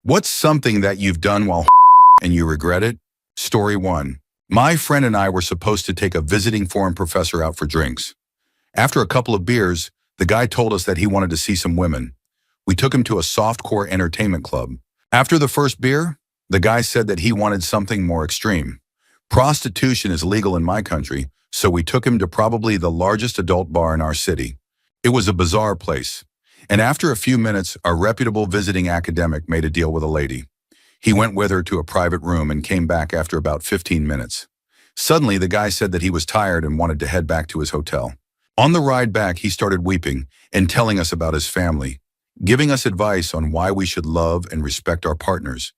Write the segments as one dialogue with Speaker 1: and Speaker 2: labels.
Speaker 1: What's something that you've done while and you regret it? Story 1. My friend and I were supposed to take a visiting foreign professor out for drinks. After a couple of beers, the guy told us that he wanted to see some women. We took him to a softcore entertainment club. After the first beer, the guy said that he wanted something more extreme. Prostitution is legal in my country, so we took him to probably the largest adult bar in our city. It was a bizarre place. And after a few minutes, our reputable visiting academic made a deal with a lady. He went with her to a private room and came back after about 15 minutes. Suddenly, the guy said that he was tired and wanted to head back to his hotel. On the ride back, he started weeping and telling us about his family, giving us advice on why we should love and respect our partners.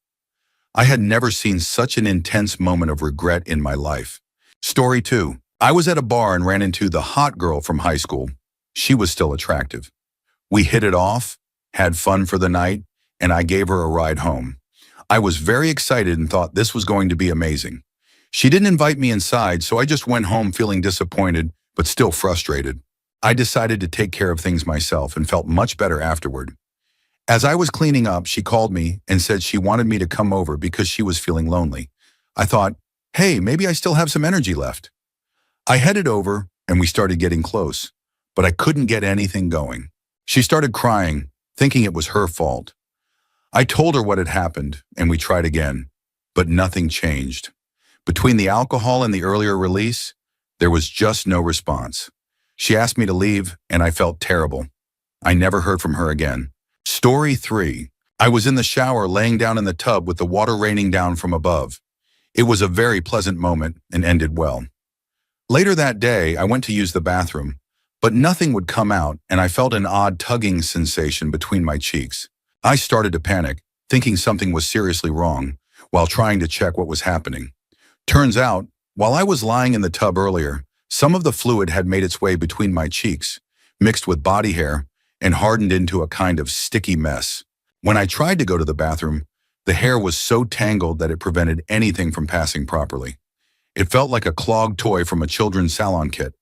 Speaker 1: I had never seen such an intense moment of regret in my life. Story 2. I was at a bar and ran into the hot girl from high school. She was still attractive. We hit it off, had fun for the night, and I gave her a ride home. I was very excited and thought this was going to be amazing. She didn't invite me inside, so I just went home feeling disappointed, but still frustrated. I decided to take care of things myself and felt much better afterward. As I was cleaning up, she called me and said she wanted me to come over because she was feeling lonely. I thought, hey, maybe I still have some energy left. I headed over and we started getting close, but I couldn't get anything going. She started crying, thinking it was her fault. I told her what had happened and we tried again, but nothing changed. Between the alcohol and the earlier release, there was just no response. She asked me to leave and I felt terrible. I never heard from her again. Story 3. I was in the shower laying down in the tub with the water raining down from above. It was a very pleasant moment and ended well. Later that day, I went to use the bathroom, but nothing would come out and I felt an odd tugging sensation between my cheeks. I started to panic, thinking something was seriously wrong, while trying to check what was happening. Turns out, while I was lying in the tub earlier, some of the fluid had made its way between my cheeks, mixed with body hair, and hardened into a kind of sticky mess. When I tried to go to the bathroom, the hair was so tangled that it prevented anything from passing properly. It felt like a clogged toy from a children's salon kit.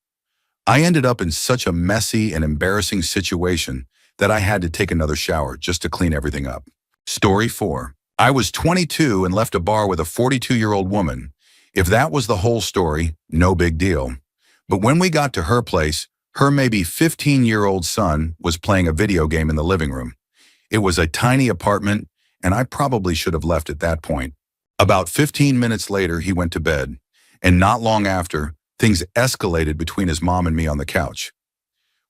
Speaker 1: I ended up in such a messy and embarrassing situation that I had to take another shower just to clean everything up. Story 4. I was 22 and left a bar with a 42-year-old woman. If that was the whole story, no big deal. But when we got to her place, her maybe 15-year-old son was playing a video game in the living room. It was a tiny apartment, and I probably should have left at that point. About 15 minutes later, he went to bed, and not long after, things escalated between his mom and me on the couch.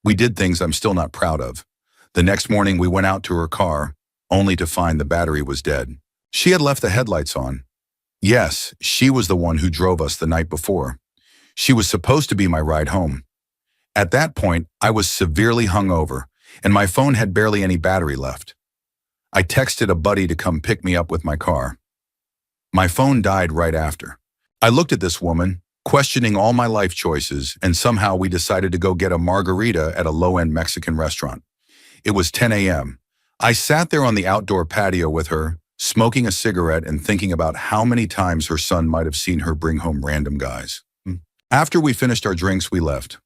Speaker 1: We did things I'm still not proud of. The next morning, we went out to her car, only to find the battery was dead. She had left the headlights on. Yes, she was the one who drove us the night before. She was supposed to be my ride home. At that point, I was severely hungover, and my phone had barely any battery left. I texted a buddy to come pick me up with my car. My phone died right after. I looked at this woman, questioning all my life choices, and somehow we decided to go get a margarita at a low-end Mexican restaurant. It was 10 a.m. I sat there on the outdoor patio with her, smoking a cigarette and thinking about how many times her son might have seen her bring home random guys. After we finished our drinks, we left.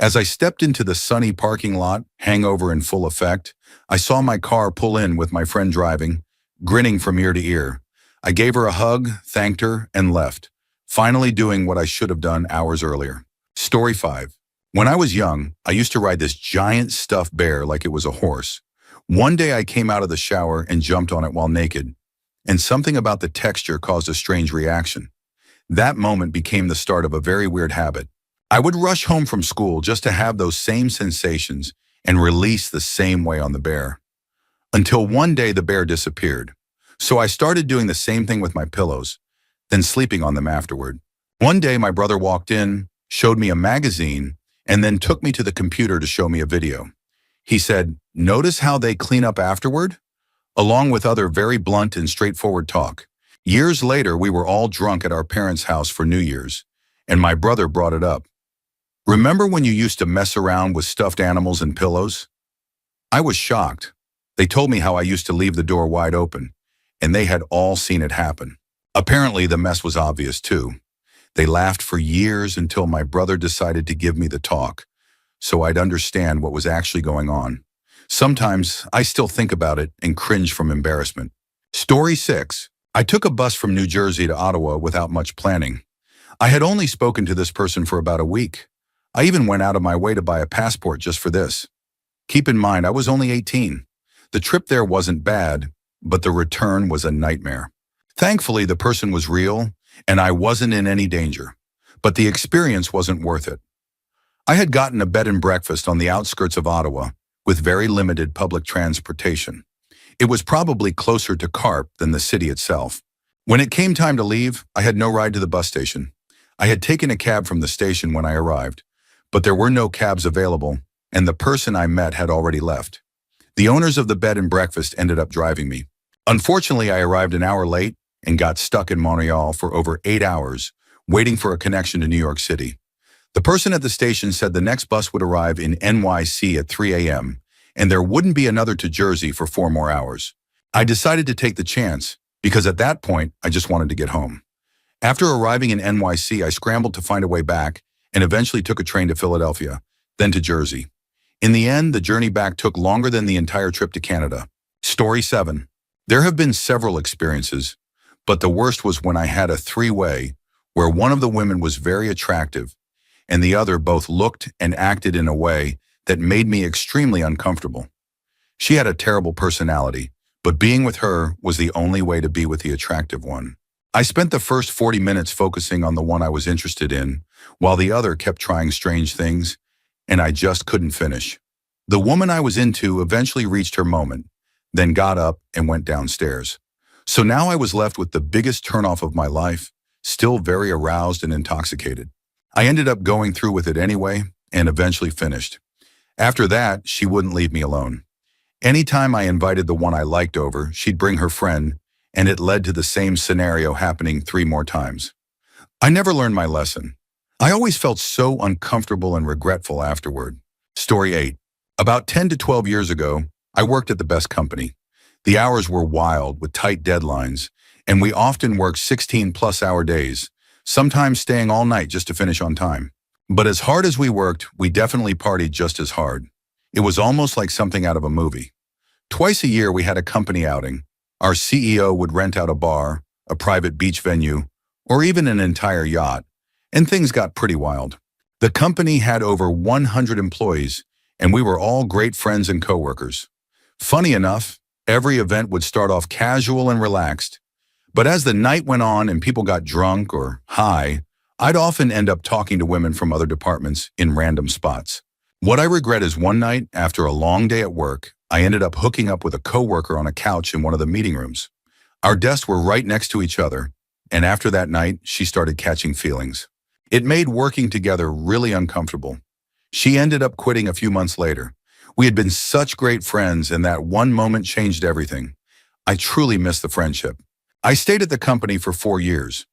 Speaker 1: As I stepped into the sunny parking lot, hangover in full effect, I saw my car pull in with my friend driving, grinning from ear to ear. I gave her a hug, thanked her, and left, finally doing what I should have done hours earlier. Story 5. When I was young, I used to ride this giant stuffed bear like it was a horse. One day I came out of the shower and jumped on it while naked, and something about the texture caused a strange reaction. That moment became the start of a very weird habit. I would rush home from school just to have those same sensations and release the same way on the bear. Until one day the bear disappeared. So I started doing the same thing with my pillows, then sleeping on them afterward. One day my brother walked in, showed me a magazine, and then took me to the computer to show me a video. He said, "Notice how they clean up afterward?" Along with other very blunt and straightforward talk. Years later, we were all drunk at our parents' house for New Year's, and my brother brought it up. "Remember when you used to mess around with stuffed animals and pillows?" I was shocked. They told me how I used to leave the door wide open, and they had all seen it happen. Apparently, the mess was obvious too. They laughed for years until my brother decided to give me the talk, so I'd understand what was actually going on. Sometimes I still think about it and cringe from embarrassment. Story 6. I took a bus from New Jersey to Ottawa without much planning. I had only spoken to this person for about a week. I even went out of my way to buy a passport just for this. Keep in mind, I was only 18. The trip there wasn't bad, but the return was a nightmare. Thankfully, the person was real, and I wasn't in any danger. But the experience wasn't worth it. I had gotten a bed and breakfast on the outskirts of Ottawa, with very limited public transportation. It was probably closer to Carp than the city itself. When it came time to leave, I had no ride to the bus station. I had taken a cab from the station when I arrived, but there were no cabs available, and the person I met had already left. The owners of the bed and breakfast ended up driving me. Unfortunately, I arrived an hour late and got stuck in Montreal for over 8 hours, waiting for a connection to New York City. The person at the station said the next bus would arrive in NYC at 3 a.m., and there wouldn't be another to Jersey for 4 more hours. I decided to take the chance, because at that point, I just wanted to get home. After arriving in NYC, I scrambled to find a way back and eventually took a train to Philadelphia, then to Jersey. In the end, the journey back took longer than the entire trip to Canada. Story 7. There have been several experiences, but the worst was when I had a three-way where one of the women was very attractive and the other both looked and acted in a way that made me extremely uncomfortable. She had a terrible personality, but being with her was the only way to be with the attractive one. I spent the first 40 minutes focusing on the one I was interested in, while the other kept trying strange things, and I just couldn't finish. The woman I was into eventually reached her moment, then got up and went downstairs. So now I was left with the biggest turnoff of my life, still very aroused and intoxicated. I ended up going through with it anyway, and eventually finished. After that, she wouldn't leave me alone. Anytime I invited the one I liked over, she'd bring her friend, and it led to the same scenario happening 3 more times. I never learned my lesson. I always felt so uncomfortable and regretful afterward. Story 8. About 10 to 12 years ago, I worked at the best company. The hours were wild with tight deadlines, and we often worked 16-plus-hour days, sometimes staying all night just to finish on time. But as hard as we worked, we definitely partied just as hard. It was almost like something out of a movie. Twice a year we had a company outing. Our CEO would rent out a bar, a private beach venue, or even an entire yacht, and things got pretty wild. The company had over 100 employees, and we were all great friends and coworkers. Funny enough, every event would start off casual and relaxed, but as the night went on and people got drunk or high, I'd often end up talking to women from other departments in random spots. What I regret is one night, after a long day at work, I ended up hooking up with a coworker on a couch in one of the meeting rooms. Our desks were right next to each other, and after that night, she started catching feelings. It made working together really uncomfortable. She ended up quitting a few months later. We had been such great friends, and that one moment changed everything. I truly miss the friendship. I stayed at the company for 4 years.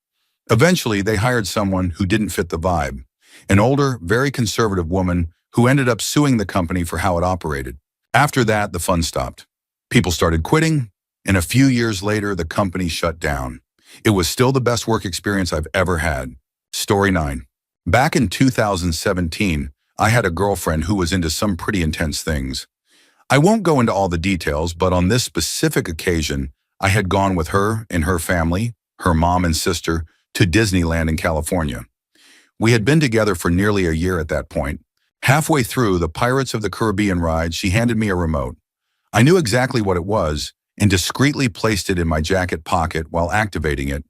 Speaker 1: Eventually, they hired someone who didn't fit the vibe, an older, very conservative woman who ended up suing the company for how it operated. After that, the fun stopped. People started quitting, and a few years later, the company shut down. It was still the best work experience I've ever had. Story 9. Back in 2017, I had a girlfriend who was into some pretty intense things. I won't go into all the details, but on this specific occasion, I had gone with her and her family, her mom and sister, to Disneyland in California. We had been together for nearly a year at that point. Halfway through the Pirates of the Caribbean ride, she handed me a remote. I knew exactly what it was and discreetly placed it in my jacket pocket while activating it,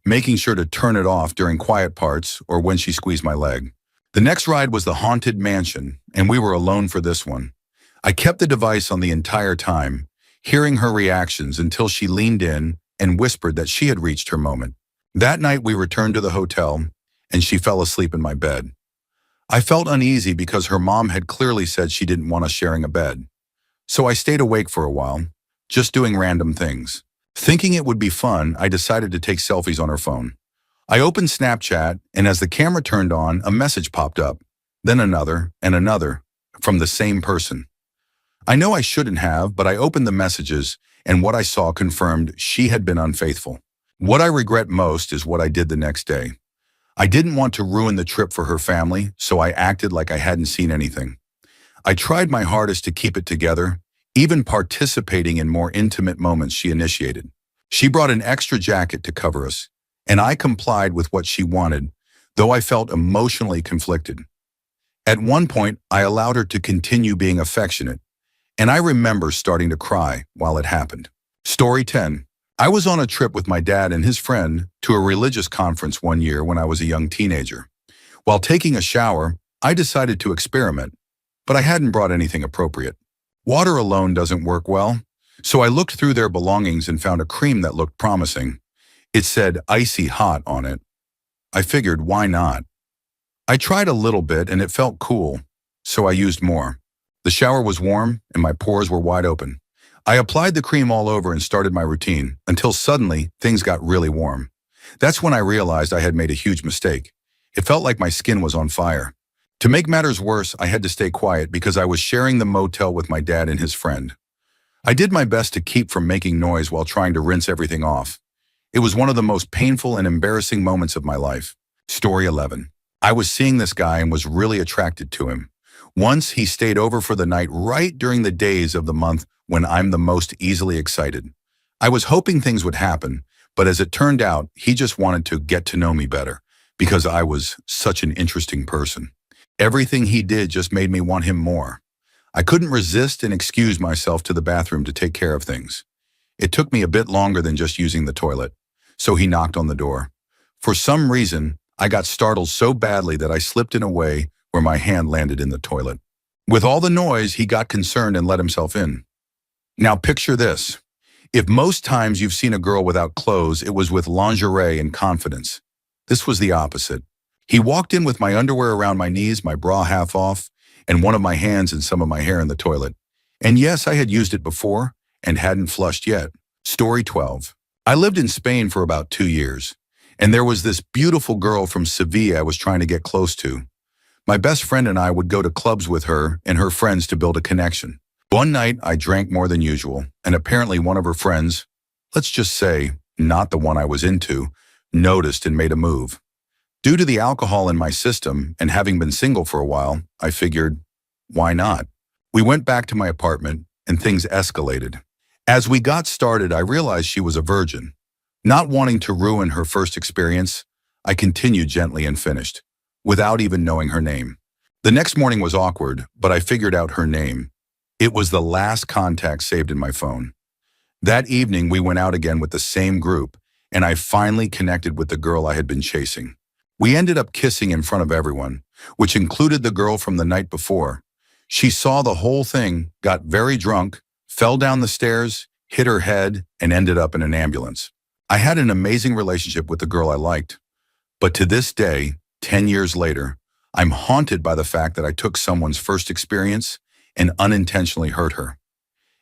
Speaker 1: making sure to turn it off during quiet parts or when she squeezed my leg. The next ride was the Haunted Mansion, and we were alone for this one. I kept the device on the entire time, hearing her reactions until she leaned in and whispered that she had reached her moment. That night we returned to the hotel, and she fell asleep in my bed. I felt uneasy because her mom had clearly said she didn't want us sharing a bed. So I stayed awake for a while, just doing random things. Thinking it would be fun, I decided to take selfies on her phone. I opened Snapchat, and as the camera turned on, a message popped up, then another and another, from the same person. I know I shouldn't have, but I opened the messages, and what I saw confirmed she had been unfaithful. What I regret most is what I did the next day. I didn't want to ruin the trip for her family, so I acted like I hadn't seen anything. I tried my hardest to keep it together, even participating in more intimate moments she initiated. She brought an extra jacket to cover us, and I complied with what she wanted, though I felt emotionally conflicted. At one point, I allowed her to continue being affectionate, and I remember starting to cry while it happened. Story 10. I was on a trip with my dad and his friend to a religious conference one year when I was a young teenager. While taking a shower, I decided to experiment, but I hadn't brought anything appropriate. Water alone doesn't work well, so I looked through their belongings and found a cream that looked promising. It said icy hot on it. I figured, why not? I tried a little bit and it felt cool, so I used more. The shower was warm and my pores were wide open. I applied the cream all over and started my routine until suddenly things got really warm. That's when I realized I had made a huge mistake. It felt like my skin was on fire. To make matters worse, I had to stay quiet because I was sharing the motel with my dad and his friend. I did my best to keep from making noise while trying to rinse everything off. It was one of the most painful and embarrassing moments of my life. Story 11. I was seeing this guy and was really attracted to him. Once he stayed over for the night right during the days of the month when I'm the most easily excited. I was hoping things would happen, but as it turned out, he just wanted to get to know me better because I was such an interesting person. Everything he did just made me want him more. I couldn't resist and excused myself to the bathroom to take care of things. It took me a bit longer than just using the toilet, so he knocked on the door. For some reason, I got startled so badly that I slipped in a way where my hand landed in the toilet. With all the noise, he got concerned and let himself in. Now picture this. If most times you've seen a girl without clothes, it was with lingerie and confidence. This was the opposite. He walked in with my underwear around my knees, my bra half off, and one of my hands and some of my hair in the toilet. And yes, I had used it before and hadn't flushed yet. Story 12. I lived in Spain for about 2 years, and there was this beautiful girl from Sevilla I was trying to get close to. My best friend and I would go to clubs with her and her friends to build a connection. One night, I drank more than usual, and apparently one of her friends, let's just say, not the one I was into, noticed and made a move. Due to the alcohol in my system and having been single for a while, I figured, why not? We went back to my apartment and things escalated. As we got started, I realized she was a virgin. Not wanting to ruin her first experience, I continued gently and finished, without even knowing her name. The next morning was awkward, but I figured out her name. It was the last contact saved in my phone. That evening, we went out again with the same group, and I finally connected with the girl I had been chasing. We ended up kissing in front of everyone, which included the girl from the night before. She saw the whole thing, got very drunk, fell down the stairs, hit her head, and ended up in an ambulance. I had an amazing relationship with the girl I liked. But to this day, 10 years later, I'm haunted by the fact that I took someone's first experience and unintentionally hurt her.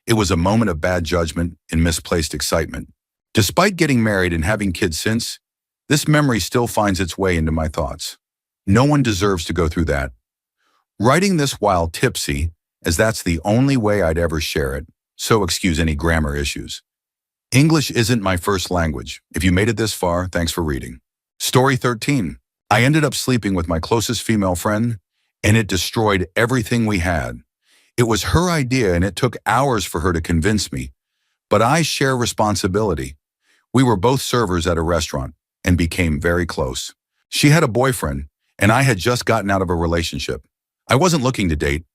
Speaker 1: It was a moment of bad judgment and misplaced excitement. Despite getting married and having kids since, this memory still finds its way into my thoughts. No one deserves to go through that. Writing this while tipsy, as that's the only way I'd ever share it, so excuse any grammar issues. English isn't my first language. If you made it this far, thanks for reading. Story 13. I ended up sleeping with my closest female friend, and it destroyed everything we had. It was her idea, and it took hours for her to convince me. But I share responsibility. We were both servers at a restaurant and became very close. She had a boyfriend, and I had just gotten out of a relationship. I wasn't looking to date.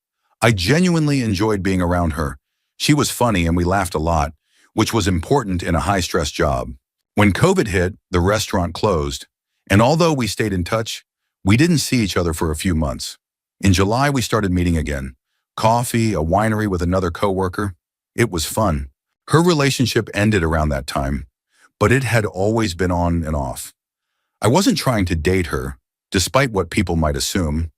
Speaker 1: I genuinely enjoyed being around her. She was funny and we laughed a lot, which was important in a high-stress job. When COVID hit, the restaurant closed, and although we stayed in touch, we didn't see each other for a few months. In July, we started meeting again. Coffee, a winery with another coworker. It was fun. Her relationship ended around that time, but it had always been on and off. I wasn't trying to date her, despite what people might assume.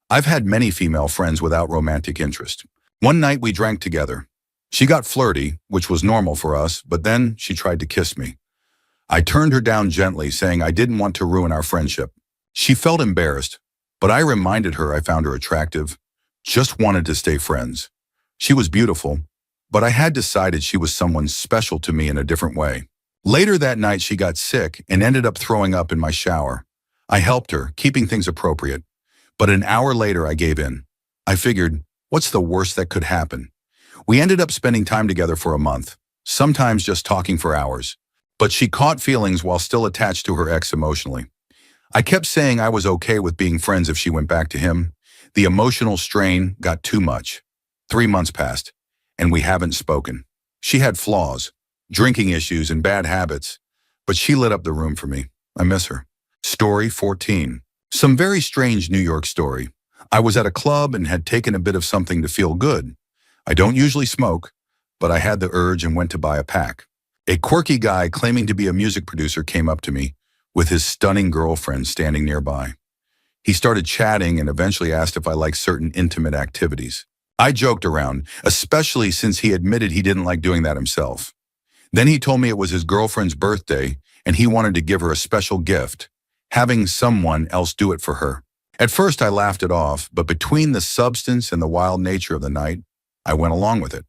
Speaker 1: I've had many female friends without romantic interest. One night we drank together. She got flirty, which was normal for us, but then she tried to kiss me. I turned her down gently, saying I didn't want to ruin our friendship. She felt embarrassed, but I reminded her I found her attractive, just wanted to stay friends. She was beautiful, but I had decided she was someone special to me in a different way. Later that night, she got sick and ended up throwing up in my shower. I helped her, keeping things appropriate, but an hour later I gave in. I figured, what's the worst that could happen? We ended up spending time together for a month, sometimes just talking for hours. But she caught feelings while still attached to her ex emotionally. I kept saying I was okay with being friends if she went back to him. The emotional strain got too much. 3 months passed, and we haven't spoken. She had flaws, drinking issues, and bad habits, but she lit up the room for me. I miss her. Story 14. Some very strange New York story. I was at a club and had taken a bit of something to feel good. I don't usually smoke, but I had the urge and went to buy a pack. A quirky guy claiming to be a music producer came up to me with his stunning girlfriend standing nearby. He started chatting and eventually asked if I liked certain intimate activities. I joked around, especially since he admitted he didn't like doing that himself. Then he told me it was his girlfriend's birthday and he wanted to give her a special gift, having someone else do it for her. At first I laughed it off, but between the substance and the wild nature of the night, I went along with it.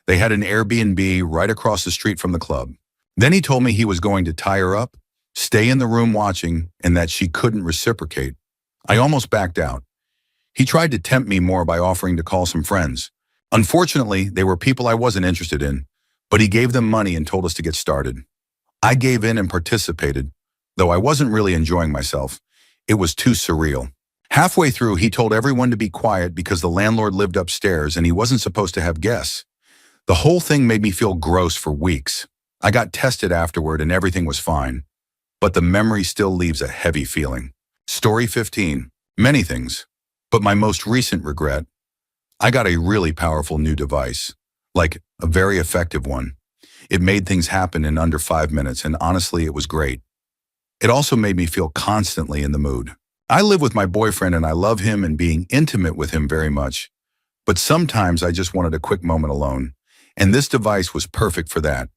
Speaker 1: They had an Airbnb right across the street from the club. Then he told me he was going to tie her up, stay in the room watching, and that she couldn't reciprocate. I almost backed out. He tried to tempt me more by offering to call some friends. Unfortunately, they were people I wasn't interested in, but he gave them money and told us to get started. I gave in and participated, though I wasn't really enjoying myself. It was too surreal. Halfway through, he told everyone to be quiet because the landlord lived upstairs and he wasn't supposed to have guests. The whole thing made me feel gross for weeks. I got tested afterward and everything was fine, but the memory still leaves a heavy feeling. Story 15. Many things, but my most recent regret, I got a really powerful new device, like a very effective one. It made things happen in under 5 minutes, and honestly, it was great. It also made me feel constantly in the mood. I live with my boyfriend and I love him and being intimate with him very much, but sometimes I just wanted a quick moment alone, and this device was perfect for that.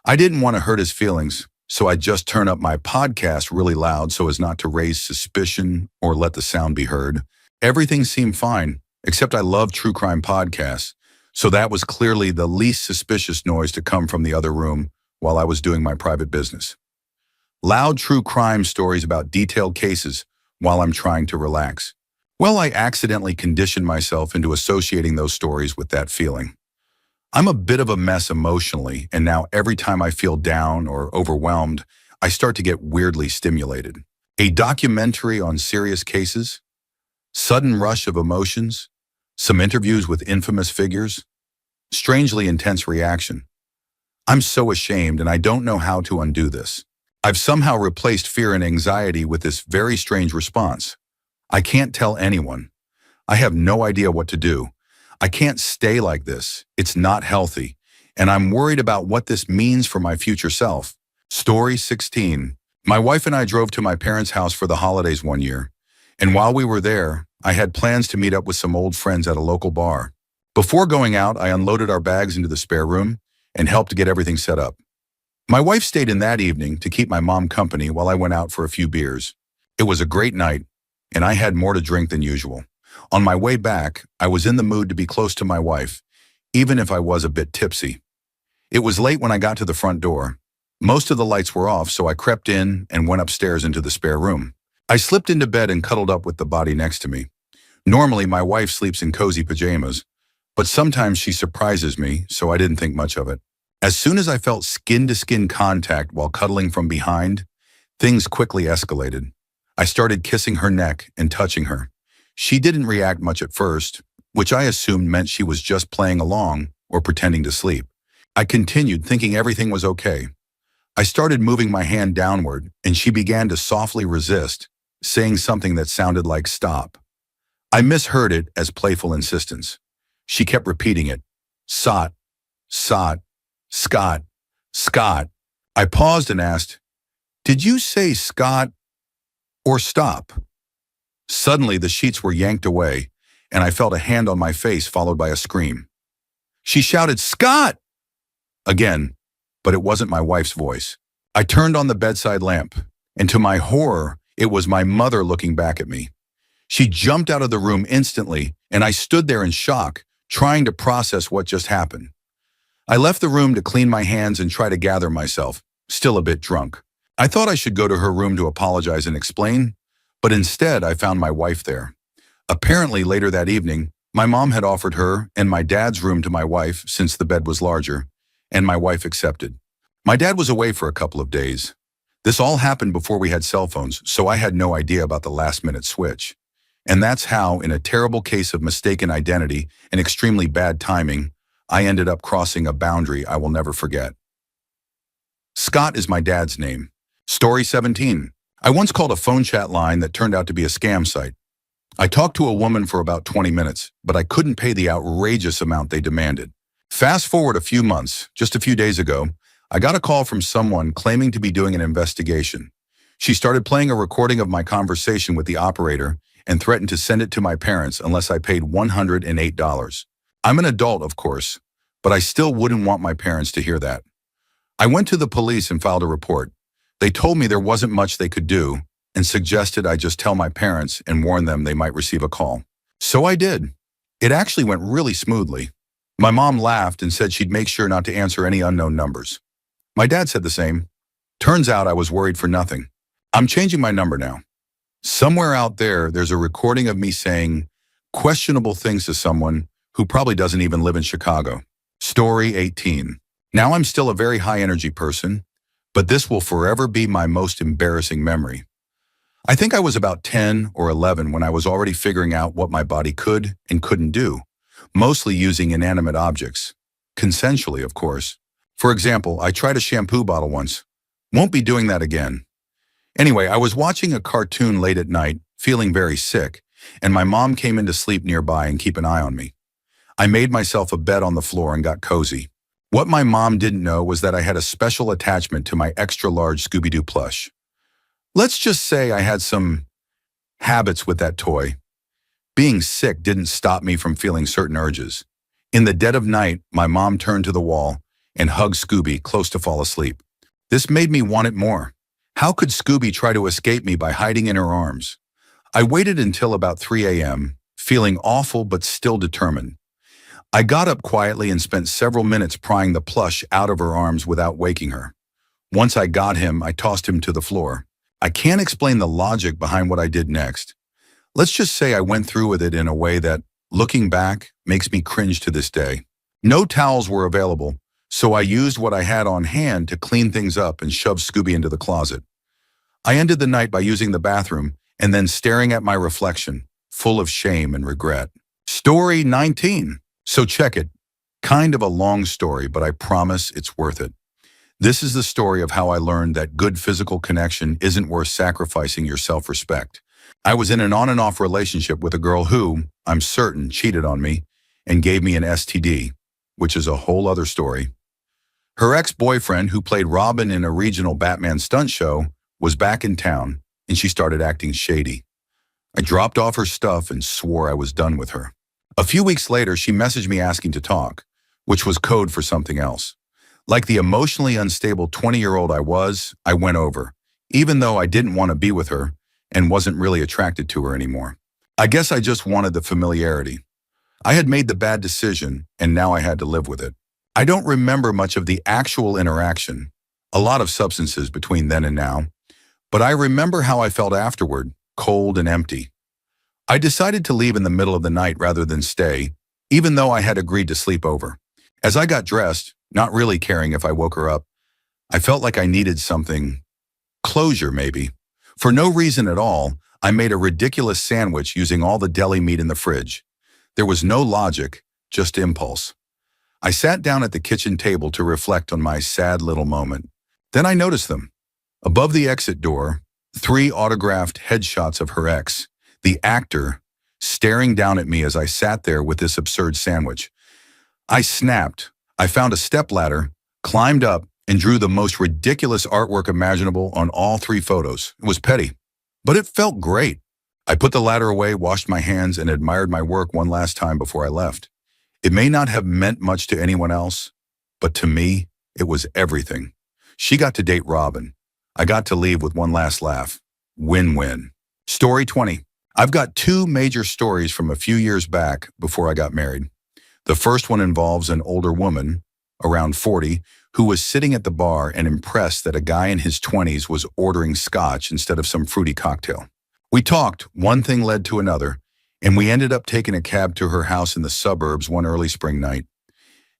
Speaker 1: I didn't want to hurt his feelings, so I just turned up my podcast really loud so as not to raise suspicion or let the sound be heard. Everything seemed fine, except I love true crime podcasts, so that was clearly the least suspicious noise to come from the other room while I was doing my private business. Loud true crime stories about detailed cases while I'm trying to relax. Well, I accidentally conditioned myself into associating those stories with that feeling. I'm a bit of a mess emotionally, and now every time I feel down or overwhelmed, I start to get weirdly stimulated. A documentary on serious cases, sudden rush of emotions, some interviews with infamous figures, strangely intense reaction. I'm so ashamed and I don't know how to undo this. I've somehow replaced fear and anxiety with this very strange response. I can't tell anyone. I have no idea what to do. I can't stay like this. It's not healthy. And I'm worried about what this means for my future self. Story 16. My wife and I drove to my parents' house for the holidays one year. And while we were there, I had plans to meet up with some old friends at a local bar. Before going out, I unloaded our bags into the spare room and helped to get everything set up. My wife stayed in that evening to keep my mom company while I went out for a few beers. It was a great night, and I had more to drink than usual. On my way back, I was in the mood to be close to my wife, even if I was a bit tipsy. It was late when I got to the front door. Most of the lights were off, so I crept in and went upstairs into the spare room. I slipped into bed and cuddled up with the body next to me. Normally, my wife sleeps in cozy pajamas, but sometimes she surprises me, so I didn't think much of it. As soon as I felt skin-to-skin contact while cuddling from behind, things quickly escalated. I started kissing her neck and touching her. She didn't react much at first, which I assumed meant she was just playing along or pretending to sleep. I continued, thinking everything was okay. I started moving my hand downward, and she began to softly resist, saying something that sounded like stop. I misheard it as playful insistence. She kept repeating it. Sot, Sot, Scott, Scott. I paused and asked, "Did you say Scott or stop?" Suddenly, the sheets were yanked away, and I felt a hand on my face followed by a scream. She shouted, "Scott!" again, but it wasn't my wife's voice. I turned on the bedside lamp, and to my horror, it was my mother looking back at me. She jumped out of the room instantly, and I stood there in shock, trying to process what just happened. I left the room to clean my hands and try to gather myself, still a bit drunk. I thought I should go to her room to apologize and explain, but instead I found my wife there. Apparently later that evening, my mom had offered her and my dad's room to my wife since the bed was larger, and my wife accepted. My dad was away for a couple of days. This all happened before we had cell phones, so I had no idea about the last-minute switch. And that's how, in a terrible case of mistaken identity and extremely bad timing, I ended up crossing a boundary I will never forget. Scott is my dad's name. Story 17. I once called a phone chat line that turned out to be a scam site. I talked to a woman for about 20 minutes, but I couldn't pay the outrageous amount they demanded. Fast forward a few months, just a few days ago, I got a call from someone claiming to be doing an investigation. She started playing a recording of my conversation with the operator and threatened to send it to my parents unless I paid $108. I'm an adult, of course, but I still wouldn't want my parents to hear that. I went to the police and filed a report. They told me there wasn't much they could do and suggested I just tell my parents and warn them they might receive a call. So I did. It actually went really smoothly. My mom laughed and said she'd make sure not to answer any unknown numbers. My dad said the same. Turns out I was worried for nothing. I'm changing my number now. Somewhere out there, there's a recording of me saying questionable things to someone who probably doesn't even live in Chicago. Story 18. Now I'm still a very high-energy person, but this will forever be my most embarrassing memory. I think I was about 10 or 11 when I was already figuring out what my body could and couldn't do, mostly using inanimate objects. Consensually, of course. For example, I tried a shampoo bottle once. Won't be doing that again. Anyway, I was watching a cartoon late at night, feeling very sick, and my mom came in to sleep nearby and keep an eye on me. I made myself a bed on the floor and got cozy. What my mom didn't know was that I had a special attachment to my extra-large Scooby-Doo plush. Let's just say I had some habits with that toy. Being sick didn't stop me from feeling certain urges. In the dead of night, my mom turned to the wall and hugged Scooby close to fall asleep. This made me want it more. How could Scooby try to escape me by hiding in her arms? I waited until about 3 a.m., feeling awful but still determined. I got up quietly and spent several minutes prying the plush out of her arms without waking her. Once I got him, I tossed him to the floor. I can't explain the logic behind what I did next. Let's just say I went through with it in a way that, looking back, makes me cringe to this day. No towels were available, so I used what I had on hand to clean things up and shove Scooby into the closet. I ended the night by using the bathroom and then staring at my reflection, full of shame and regret. Story 19. So check it. Kind of a long story, but I promise it's worth it. This is the story of how I learned that good physical connection isn't worth sacrificing your self-respect. I was in an on and off relationship with a girl who, I'm certain, cheated on me and gave me an STD, which is a whole other story. Her ex-boyfriend, who played Robin in a regional Batman stunt show, was back in town, and she started acting shady. I dropped off her stuff and swore I was done with her. A few weeks later, she messaged me asking to talk, which was code for something else. Like the emotionally unstable 20-year-old I was, I went over, even though I didn't want to be with her and wasn't really attracted to her anymore. I guess I just wanted the familiarity. I had made the bad decision, and now I had to live with it. I don't remember much of the actual interaction, a lot of substances between then and now, but I remember how I felt afterward, cold and empty. I decided to leave in the middle of the night rather than stay, even though I had agreed to sleep over. As I got dressed, not really caring if I woke her up, I felt like I needed something, closure maybe. For no reason at all, I made a ridiculous sandwich using all the deli meat in the fridge. There was no logic, just impulse. I sat down at the kitchen table to reflect on my sad little moment. Then I noticed them. Above the exit door, 3 autographed headshots of her ex, the actor, staring down at me as I sat there with this absurd sandwich. I snapped. I found a stepladder, climbed up, and drew the most ridiculous artwork imaginable on all 3 photos. It was petty, but it felt great. I put the ladder away, washed my hands, and admired my work one last time before I left. It may not have meant much to anyone else, but to me, it was everything. She got to date Robin. I got to leave with one last laugh. Win-win. Story 20. I've got 2 major stories from a few years back before I got married. The first one involves an older woman, around 40, who was sitting at the bar and impressed that a guy in his 20s was ordering scotch instead of some fruity cocktail. We talked, one thing led to another, and we ended up taking a cab to her house in the suburbs one early spring night.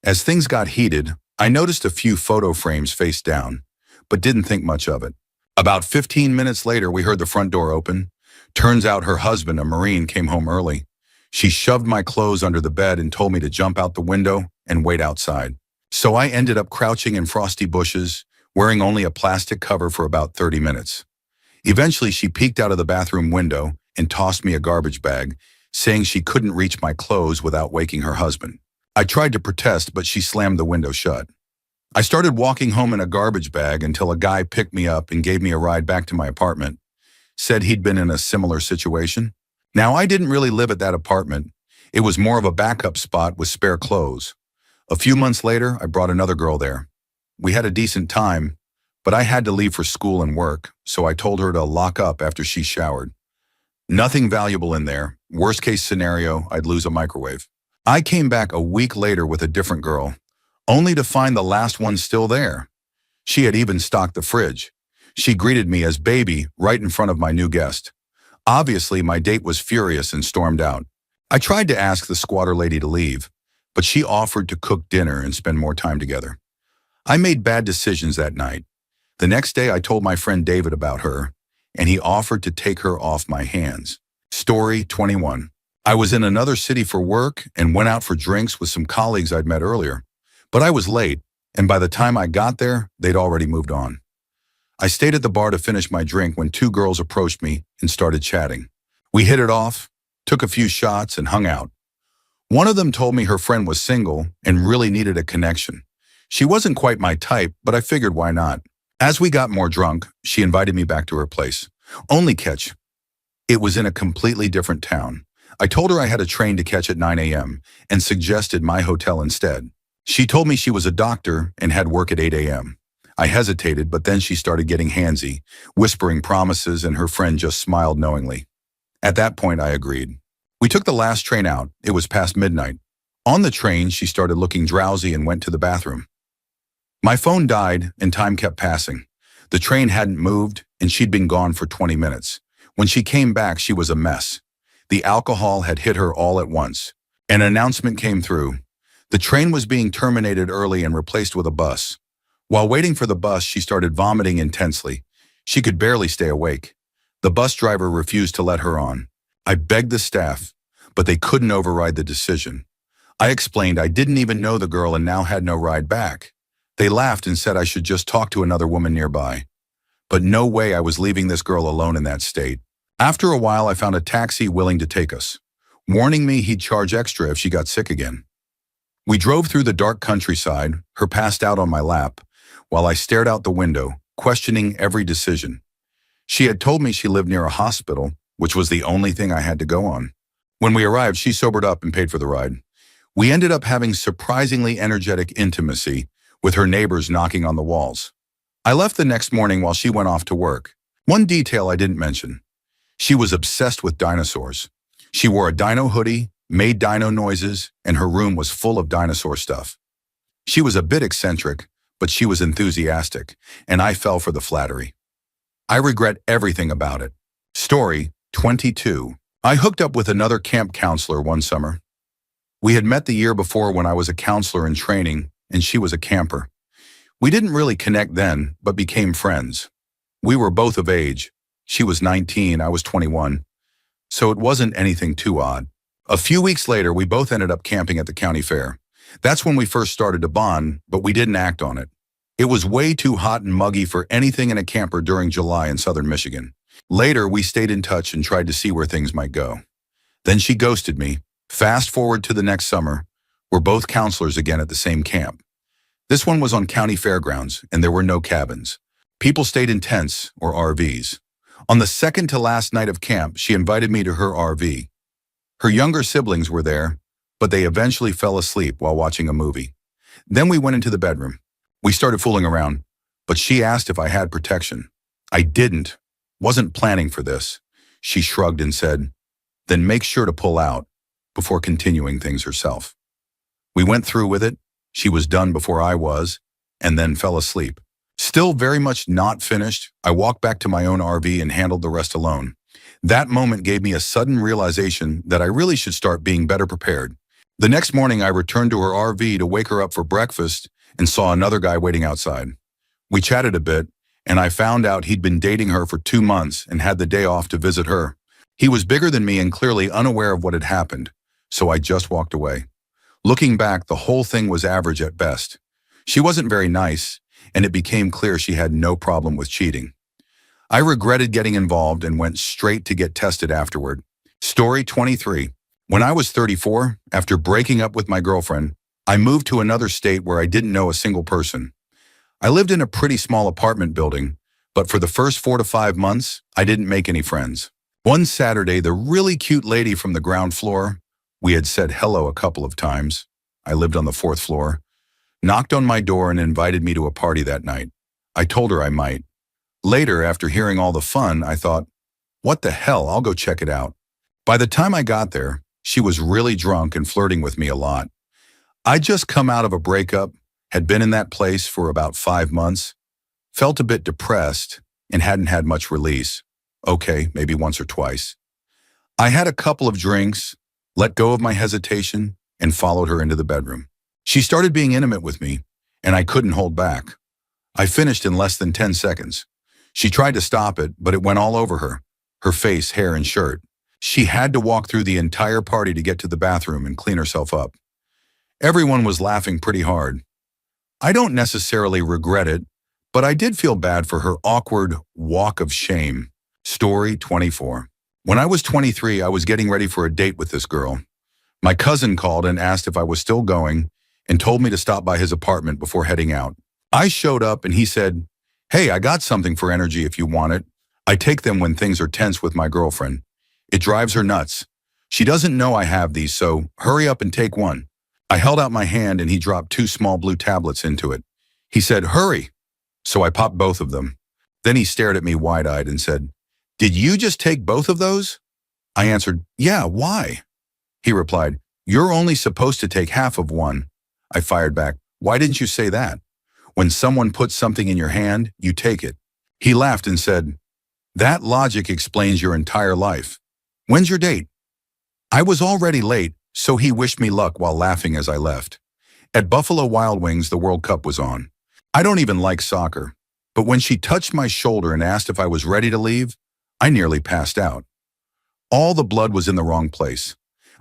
Speaker 1: As things got heated, I noticed a few photo frames face down, but didn't think much of it. About 15 minutes later, we heard the front door open. Turns out her husband, a Marine, came home early. She shoved my clothes under the bed and told me to jump out the window and wait outside. So I ended up crouching in frosty bushes, wearing only a plastic cover for about 30 minutes. Eventually, she peeked out of the bathroom window and tossed me a garbage bag, saying she couldn't reach my clothes without waking her husband. I tried to protest, but she slammed the window shut. I started walking home in a garbage bag until a guy picked me up and gave me a ride back to my apartment. Said he'd been in a similar situation. Now, I didn't really live at that apartment. It was more of a backup spot with spare clothes. A few months later, I brought another girl there. We had a decent time, but I had to leave for school and work, so I told her to lock up after she showered. Nothing valuable in there. Worst case scenario, I'd lose a microwave. I came back a week later with a different girl, only to find the last one still there. She had even stocked the fridge. She greeted me as baby right in front of my new guest. Obviously, my date was furious and stormed out. I tried to ask the squatter lady to leave, but she offered to cook dinner and spend more time together. I made bad decisions that night. The next day, I told my friend David about her, and he offered to take her off my hands. Story 21. I was in another city for work and went out for drinks with some colleagues I'd met earlier. But I was late, and by the time I got there, they'd already moved on. I stayed at the bar to finish my drink when two girls approached me and started chatting. We hit it off, took a few shots, and hung out. One of them told me her friend was single and really needed a connection. She wasn't quite my type, but I figured why not. As we got more drunk, she invited me back to her place. Only catch, it was in a completely different town. I told her I had a train to catch at 9 a.m. and suggested my hotel instead. She told me she was a doctor and had work at 8 a.m. I hesitated, but then she started getting handsy, whispering promises, and her friend just smiled knowingly. At that point, I agreed. We took the last train out. It was past midnight. On the train, she started looking drowsy and went to the bathroom. My phone died and time kept passing. The train hadn't moved and she'd been gone for 20 minutes. When she came back, she was a mess. The alcohol had hit her all at once. An announcement came through. The train was being terminated early and replaced with a bus. While waiting for the bus, she started vomiting intensely. She could barely stay awake. The bus driver refused to let her on. I begged the staff, but they couldn't override the decision. I explained I didn't even know the girl and now had no ride back. They laughed and said I should just talk to another woman nearby. But no way I was leaving this girl alone in that state. After a while, I found a taxi willing to take us, warning me he'd charge extra if she got sick again. We drove through the dark countryside, her passed out on my lap, while I stared out the window, questioning every decision. She had told me she lived near a hospital, which was the only thing I had to go on. When we arrived, she sobered up and paid for the ride. We ended up having surprisingly energetic intimacy, with her neighbors knocking on the walls. I left the next morning while she went off to work. One detail I didn't mention. She was obsessed with dinosaurs. She wore a dino hoodie, made dino noises, and her room was full of dinosaur stuff. She was a bit eccentric, but she was enthusiastic, and I fell for the flattery. I regret everything about it. Story 22. I hooked up with another camp counselor one summer. We had met the year before when I was a counselor in training, and she was a camper. We didn't really connect then, but became friends. We were both of age. She was 19, I was 21, so it wasn't anything too odd. A few weeks later, we both ended up camping at the county fair. That's when we first started to bond, but we didn't act on it. It was way too hot and muggy for anything in a camper during July in southern Michigan. Later, we stayed in touch and tried to see where things might go. Then she ghosted me. Fast forward to the next summer, we're both counselors again at the same camp. This one was on county fairgrounds, and there were no cabins. People stayed in tents, or RVs. On the second to last night of camp, she invited me to her RV. Her younger siblings were there, but they eventually fell asleep while watching a movie. Then we went into the bedroom. We started fooling around, but she asked if I had protection. I didn't. Wasn't planning for this. She shrugged and said, "Then make sure to pull out," before continuing things herself. We went through with it. She was done before I was, and then fell asleep. Still very much not finished, I walked back to my own RV and handled the rest alone. That moment gave me a sudden realization that I really should start being better prepared. The next morning, I returned to her RV to wake her up for breakfast, and saw another guy waiting outside. We chatted a bit, and I found out he'd been dating her for 2 months and had the day off to visit her. He was bigger than me and clearly unaware of what had happened, so I just walked away. Looking back, the whole thing was average at best. She wasn't very nice, and it became clear she had no problem with cheating. I regretted getting involved and went straight to get tested afterward. Story 23. When I was 34, after breaking up with my girlfriend, I moved to another state where I didn't know a single person. I lived in a pretty small apartment building, but for the first 4 to 5 months, I didn't make any friends. One Saturday, the really cute lady from the ground floor, we had said hello a couple of times, I lived on the 4th floor, knocked on my door and invited me to a party that night. I told her I might. Later, after hearing all the fun, I thought, what the hell, I'll go check it out. By the time I got there, she was really drunk and flirting with me a lot. I'd just come out of a breakup, had been in that place for about 5 months, felt a bit depressed, and hadn't had much release. Okay, maybe once or twice. I had a couple of drinks, let go of my hesitation, and followed her into the bedroom. She started being intimate with me, and I couldn't hold back. I finished in less than 10 seconds. She tried to stop it, but it went all over her face, hair, and shirt. She had to walk through the entire party to get to the bathroom and clean herself up. Everyone was laughing pretty hard. I don't necessarily regret it, but I did feel bad for her awkward walk of shame. Story 24. When I was 23, I was getting ready for a date with this girl. My cousin called and asked if I was still going and told me to stop by his apartment before heading out. I showed up and he said, "Hey, I got something for energy if you want it. I take them when things are tense with my girlfriend. It drives her nuts. She doesn't know I have these, so hurry up and take one." I held out my hand and he dropped 2 small blue tablets into it. He said, "Hurry." So I popped both of them. Then he stared at me wide-eyed and said, "Did you just take both of those?" I answered, "Yeah, why?" He replied, "You're only supposed to take half of one." I fired back, "Why didn't you say that? When someone puts something in your hand, you take it." He laughed and said, "That logic explains your entire life. When's your date?" I was already late, so he wished me luck while laughing as I left. At Buffalo Wild Wings, the World Cup was on. I don't even like soccer, but when she touched my shoulder and asked if I was ready to leave, I nearly passed out. All the blood was in the wrong place.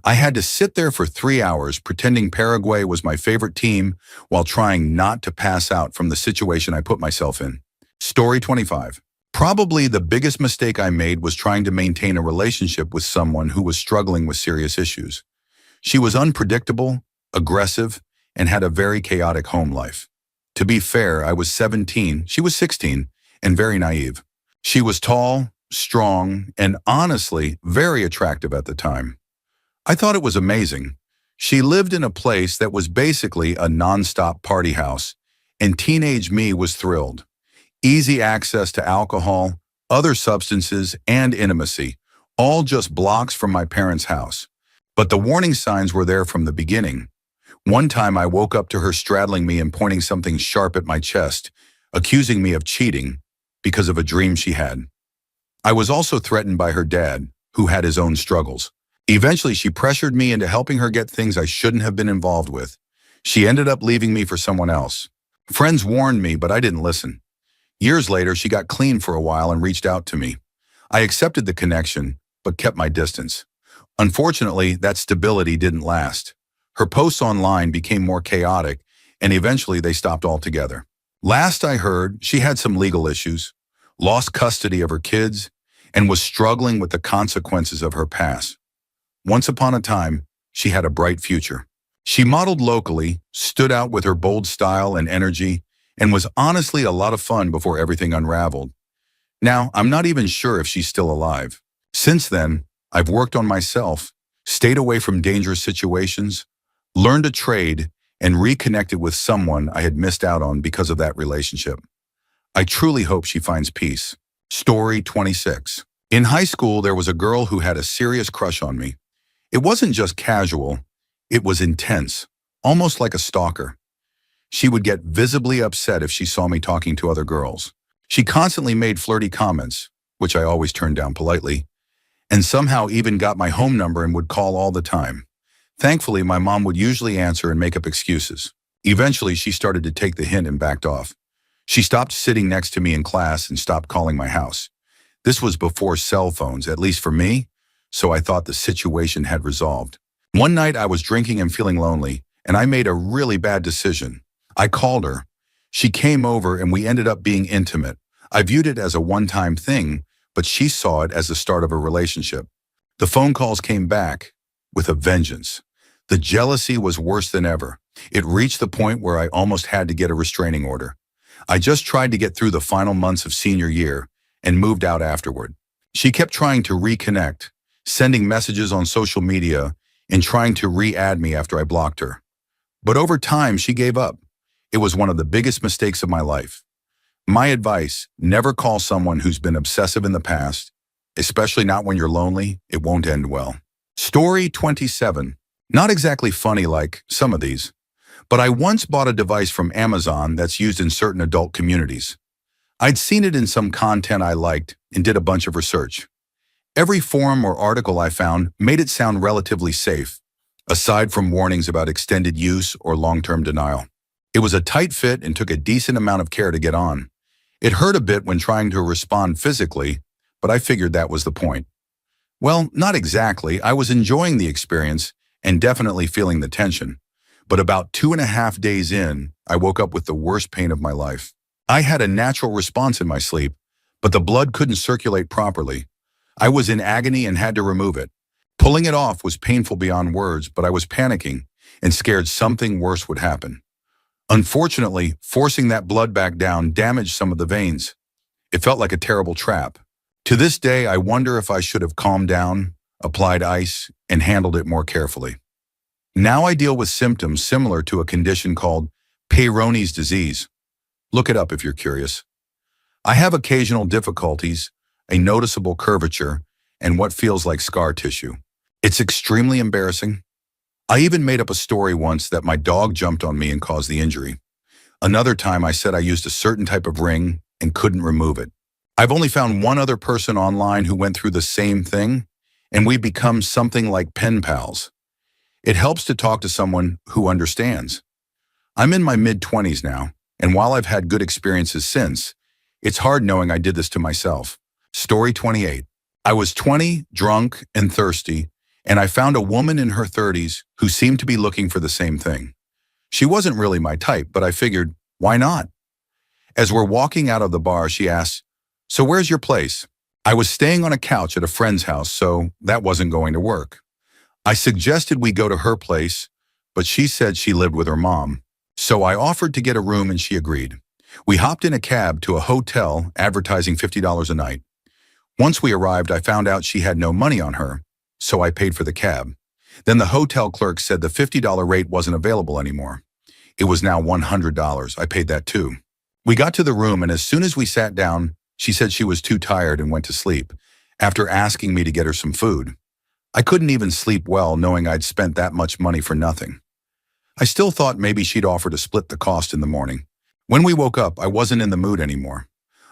Speaker 1: I had to sit there for 3 hours pretending Paraguay was my favorite team while trying not to pass out from the situation I put myself in. Story 25. Probably the biggest mistake I made was trying to maintain a relationship with someone who was struggling with serious issues. She was unpredictable, aggressive, and had a very chaotic home life. To be fair, I was 17, she was 16, and very naive. She was tall, strong, and honestly, very attractive at the time. I thought it was amazing. She lived in a place that was basically a non-stop party house, and teenage me was thrilled. Easy access to alcohol, other substances, and intimacy, all just blocks from my parents' house. But the warning signs were there from the beginning. One time I woke up to her straddling me and pointing something sharp at my chest, accusing me of cheating because of a dream she had. I was also threatened by her dad, who had his own struggles. Eventually, she pressured me into helping her get things I shouldn't have been involved with. She ended up leaving me for someone else. Friends warned me, but I didn't listen. Years later, she got clean for a while and reached out to me. I accepted the connection, but kept my distance. Unfortunately, that stability didn't last. Her posts online became more chaotic, and eventually they stopped altogether. Last I heard, she had some legal issues, lost custody of her kids, and was struggling with the consequences of her past. Once upon a time, she had a bright future. She modeled locally, stood out with her bold style and energy, and was honestly a lot of fun before everything unraveled. Now, I'm not even sure if she's still alive. Since then, I've worked on myself, stayed away from dangerous situations, learned a trade, and reconnected with someone I had missed out on because of that relationship. I truly hope she finds peace. Story 26. In high school, there was a girl who had a serious crush on me. It wasn't just casual, it was intense, almost like a stalker. She would get visibly upset if she saw me talking to other girls. She constantly made flirty comments, which I always turned down politely, and somehow even got my home number and would call all the time. Thankfully, my mom would usually answer and make up excuses. Eventually, she started to take the hint and backed off. She stopped sitting next to me in class and stopped calling my house. This was before cell phones, at least for me, so I thought the situation had resolved. One night I was drinking and feeling lonely, and I made a really bad decision. I called her. She came over and we ended up being intimate. I viewed it as a one-time thing, but she saw it as the start of a relationship. The phone calls came back with a vengeance. The jealousy was worse than ever. It reached the point where I almost had to get a restraining order. I just tried to get through the final months of senior year and moved out afterward. She kept trying to reconnect, sending messages on social media and trying to re-add me after I blocked her. But over time, she gave up. It was one of the biggest mistakes of my life. My advice, never call someone who's been obsessive in the past, especially not when you're lonely. It won't end well. Story 27. Not exactly funny like some of these, but I once bought a device from Amazon that's used in certain adult communities. I'd seen it in some content I liked and did a bunch of research. Every forum or article I found made it sound relatively safe, aside from warnings about extended use or long-term denial. It was a tight fit and took a decent amount of care to get on. It hurt a bit when trying to respond physically, but I figured that was the point. Well, not exactly. I was enjoying the experience and definitely feeling the tension. But about 2.5 days in, I woke up with the worst pain of my life. I had a natural response in my sleep, but the blood couldn't circulate properly. I was in agony and had to remove it. Pulling it off was painful beyond words, but I was panicking and scared something worse would happen. Unfortunately, forcing that blood back down damaged some of the veins. It felt like a terrible trap. To this day, I wonder if I should have calmed down, applied ice, and handled it more carefully. Now I deal with symptoms similar to a condition called Peyronie's disease. Look it up if you're curious. I have occasional difficulties, a noticeable curvature, and what feels like scar tissue. It's extremely embarrassing. I even made up a story once that my dog jumped on me and caused the injury. Another time I said I used a certain type of ring and couldn't remove it. I've only found one other person online who went through the same thing, and we've become something like pen pals. It helps to talk to someone who understands. I'm in my mid-20s now, and while I've had good experiences since, it's hard knowing I did this to myself. Story 28. I was 20, drunk, and thirsty, and I found a woman in her 30s who seemed to be looking for the same thing. She wasn't really my type, but I figured, why not? As we're walking out of the bar, she asked, "So where's your place?" I was staying on a couch at a friend's house, so that wasn't going to work. I suggested we go to her place, but she said she lived with her mom. So I offered to get a room and she agreed. We hopped in a cab to a hotel advertising $50 a night. Once we arrived, I found out she had no money on her, so I paid for the cab. Then the hotel clerk said the $50 rate wasn't available anymore. It was now $100. I paid that too. We got to the room, and as soon as we sat down, she said she was too tired and went to sleep, after asking me to get her some food. I couldn't even sleep well knowing I'd spent that much money for nothing. I still thought maybe she'd offer to split the cost in the morning. When we woke up, I wasn't in the mood anymore.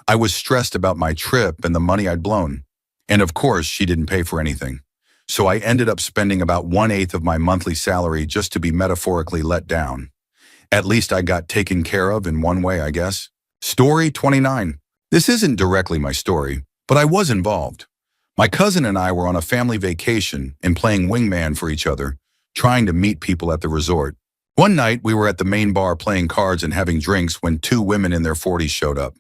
Speaker 1: I was stressed about my trip and the money I'd blown. And of course, she didn't pay for anything. So I ended up spending about 1/8 of my monthly salary just to be metaphorically let down. At least I got taken care of in one way, I guess. Story 29. This isn't directly my story, but I was involved. My cousin and I were on a family vacation and playing wingman for each other, trying to meet people at the resort. One night, we were at the main bar playing cards and having drinks when 2 women in their 40s showed up.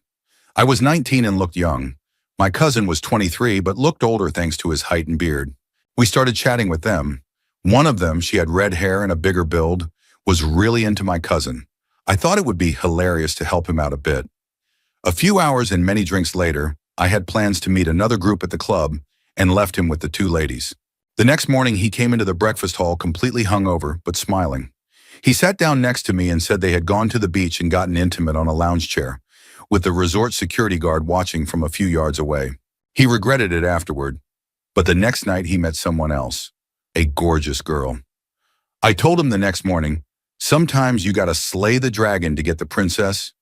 Speaker 1: I was 19 and looked young. My cousin was 23 but looked older thanks to his height and beard. We started chatting with them. One of them, she had red hair and a bigger build, was really into my cousin. I thought it would be hilarious to help him out a bit. A few hours and many drinks later, I had plans to meet another group at the club and left him with the 2 ladies. The next morning, he came into the breakfast hall completely hungover but smiling. He sat down next to me and said they had gone to the beach and gotten intimate on a lounge chair, with the resort security guard watching from a few yards away. He regretted it afterward, but the next night he met someone else, a gorgeous girl. I told him the next morning, sometimes you gotta slay the dragon to get the princess.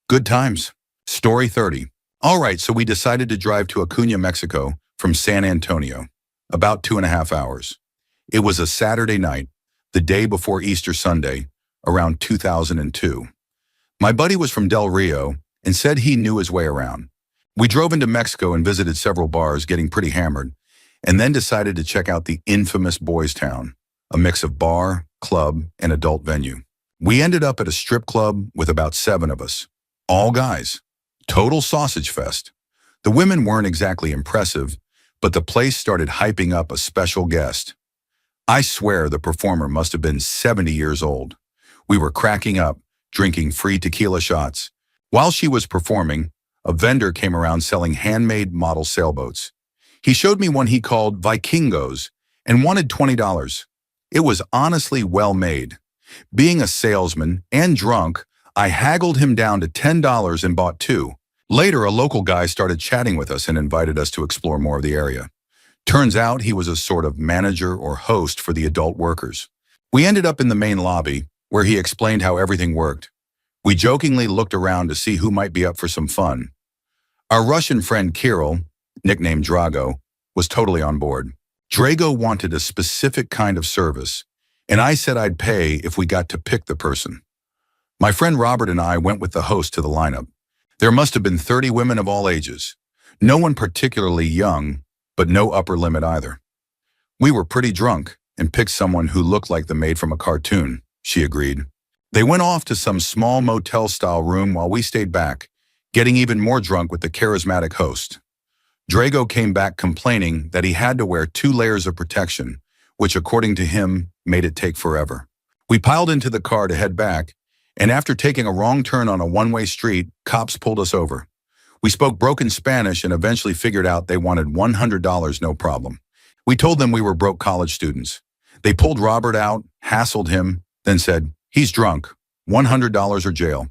Speaker 1: Good times. Story 30. All right, so we decided to drive to Acuña, Mexico from San Antonio, about 2.5 hours. It was a Saturday night, the day before Easter Sunday, around 2002. My buddy was from Del Rio and said he knew his way around. We drove into Mexico and visited several bars, getting pretty hammered, and then decided to check out the infamous Boys Town, a mix of bar, club, and adult venue. We ended up at a strip club with about 7 of us, all guys. Total sausage fest. The women weren't exactly impressive, but the place started hyping up a special guest. I swear the performer must have been 70 years old. We were cracking up, drinking free tequila shots. While she was performing, a vendor came around selling handmade model sailboats. He showed me one he called Vikingos and wanted $20. It was honestly well made. Being a salesman and drunk, I haggled him down to $10 and bought 2. Later, a local guy started chatting with us and invited us to explore more of the area. Turns out he was a sort of manager or host for the adult workers. We ended up in the main lobby, where he explained how everything worked. We jokingly looked around to see who might be up for some fun. Our Russian friend Kirill, nicknamed Drago, was totally on board. Drago wanted a specific kind of service, and I said I'd pay if we got to pick the person. My friend Robert and I went with the host to the lineup. There must have been 30 women of all ages. No one particularly young, but no upper limit either. We were pretty drunk and picked someone who looked like the maid from a cartoon, she agreed. They went off to some small motel-style room while we stayed back, getting even more drunk with the charismatic host. Drago came back complaining that he had to wear 2 layers of protection, which according to him made it take forever. We piled into the car to head back, and after taking a wrong turn on a one-way street, cops pulled us over. We spoke broken Spanish and eventually figured out they wanted $100 no problem. We told them we were broke college students. They pulled Robert out, hassled him, then said, "He's drunk, $100 or jail."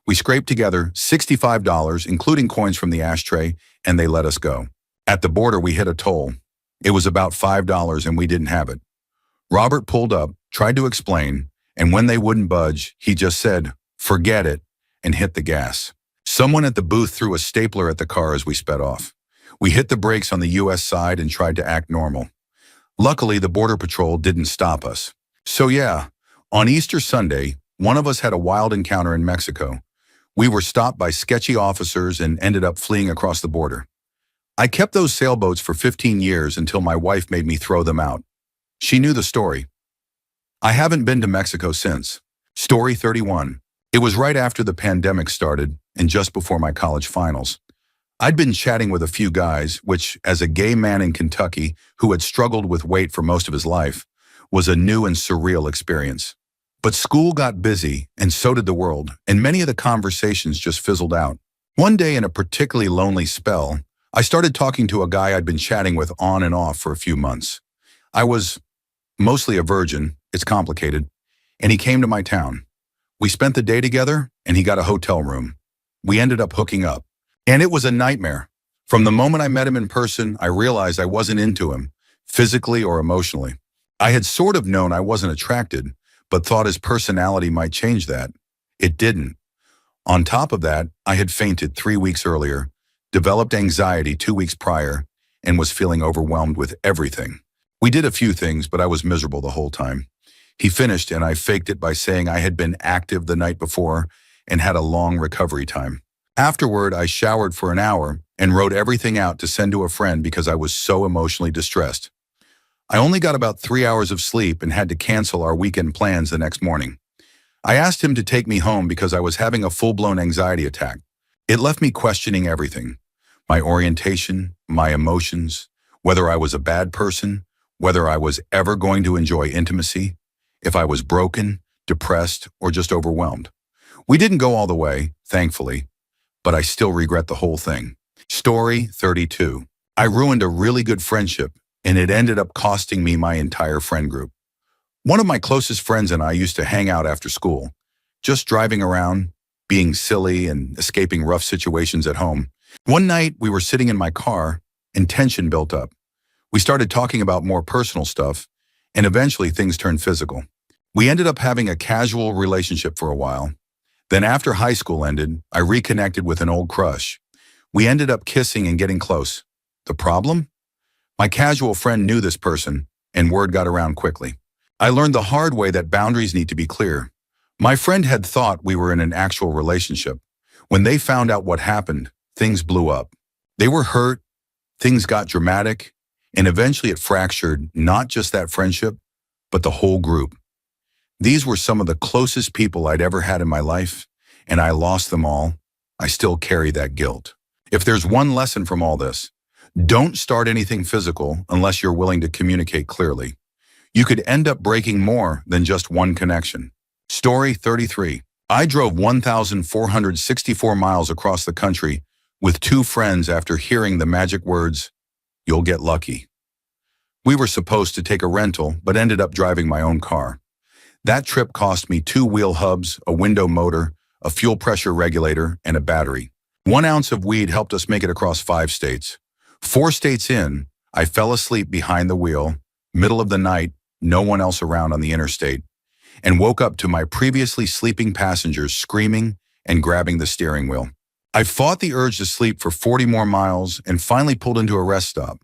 Speaker 1: We scraped together $65, including coins from the ashtray, and they let us go. At the border, we hit a toll. It was about $5 and we didn't have it. Robert pulled up, tried to explain, and when they wouldn't budge, he just said, "Forget it," and hit the gas. Someone at the booth threw a stapler at the car as we sped off. We hit the brakes on the U.S. side and tried to act normal. Luckily, the Border Patrol didn't stop us. So yeah, on Easter Sunday, one of us had a wild encounter in Mexico. We were stopped by sketchy officers and ended up fleeing across the border. I kept those sailboats for 15 years until my wife made me throw them out. She knew the story. I haven't been to Mexico since. Story 31. It was right after the pandemic started and just before my college finals. I'd been chatting with a few guys, which, as a gay man in Kentucky who had struggled with weight for most of his life, was a new and surreal experience. But school got busy, and so did the world, and many of the conversations just fizzled out. One day in a particularly lonely spell, I started talking to a guy I'd been chatting with on and off for a few months. I was mostly a virgin, it's complicated, and he came to my town. We spent the day together, and he got a hotel room. We ended up hooking up, and it was a nightmare. From the moment I met him in person, I realized I wasn't into him, physically or emotionally. I had sort of known I wasn't attracted, but thought his personality might change that. It didn't. On top of that, I had fainted 3 weeks earlier, developed anxiety 2 weeks prior, and was feeling overwhelmed with everything. We did a few things, but I was miserable the whole time. He finished, and I faked it by saying I had been active the night before and had a long recovery time. Afterward, I showered for an hour and wrote everything out to send to a friend because I was so emotionally distressed. I only got about 3 hours of sleep and had to cancel our weekend plans the next morning. I asked him to take me home because I was having a full-blown anxiety attack. It left me questioning everything: my orientation, my emotions, whether I was a bad person, whether I was ever going to enjoy intimacy, if I was broken, depressed, or just overwhelmed. We didn't go all the way, thankfully, but I still regret the whole thing. Story 32. I ruined a really good friendship, and it ended up costing me my entire friend group. One of my closest friends and I used to hang out after school, just driving around, being silly and escaping rough situations at home. One night, we were sitting in my car, and tension built up. We started talking about more personal stuff, and eventually things turned physical. We ended up having a casual relationship for a while. Then after high school ended, I reconnected with an old crush. We ended up kissing and getting close. The problem? My casual friend knew this person, and word got around quickly. I learned the hard way that boundaries need to be clear. My friend had thought we were in an actual relationship. When they found out what happened, things blew up. They were hurt, things got dramatic, and eventually it fractured not just that friendship, but the whole group. These were some of the closest people I'd ever had in my life, and I lost them all. I still carry that guilt. If there's one lesson from all this, don't start anything physical unless you're willing to communicate clearly. You could end up breaking more than just one connection. Story 33. I drove 1,464 miles across the country with two friends after hearing the magic words, "You'll get lucky." We were supposed to take a rental, but ended up driving my own car. That trip cost me two wheel hubs, a window motor, a fuel pressure regulator, and a battery. 1 ounce of weed helped us make it across 5 states. 4 states in, I fell asleep behind the wheel, middle of the night, no one else around on the interstate, and woke up to my previously sleeping passengers screaming and grabbing the steering wheel. I fought the urge to sleep for 40 more miles and finally pulled into a rest stop.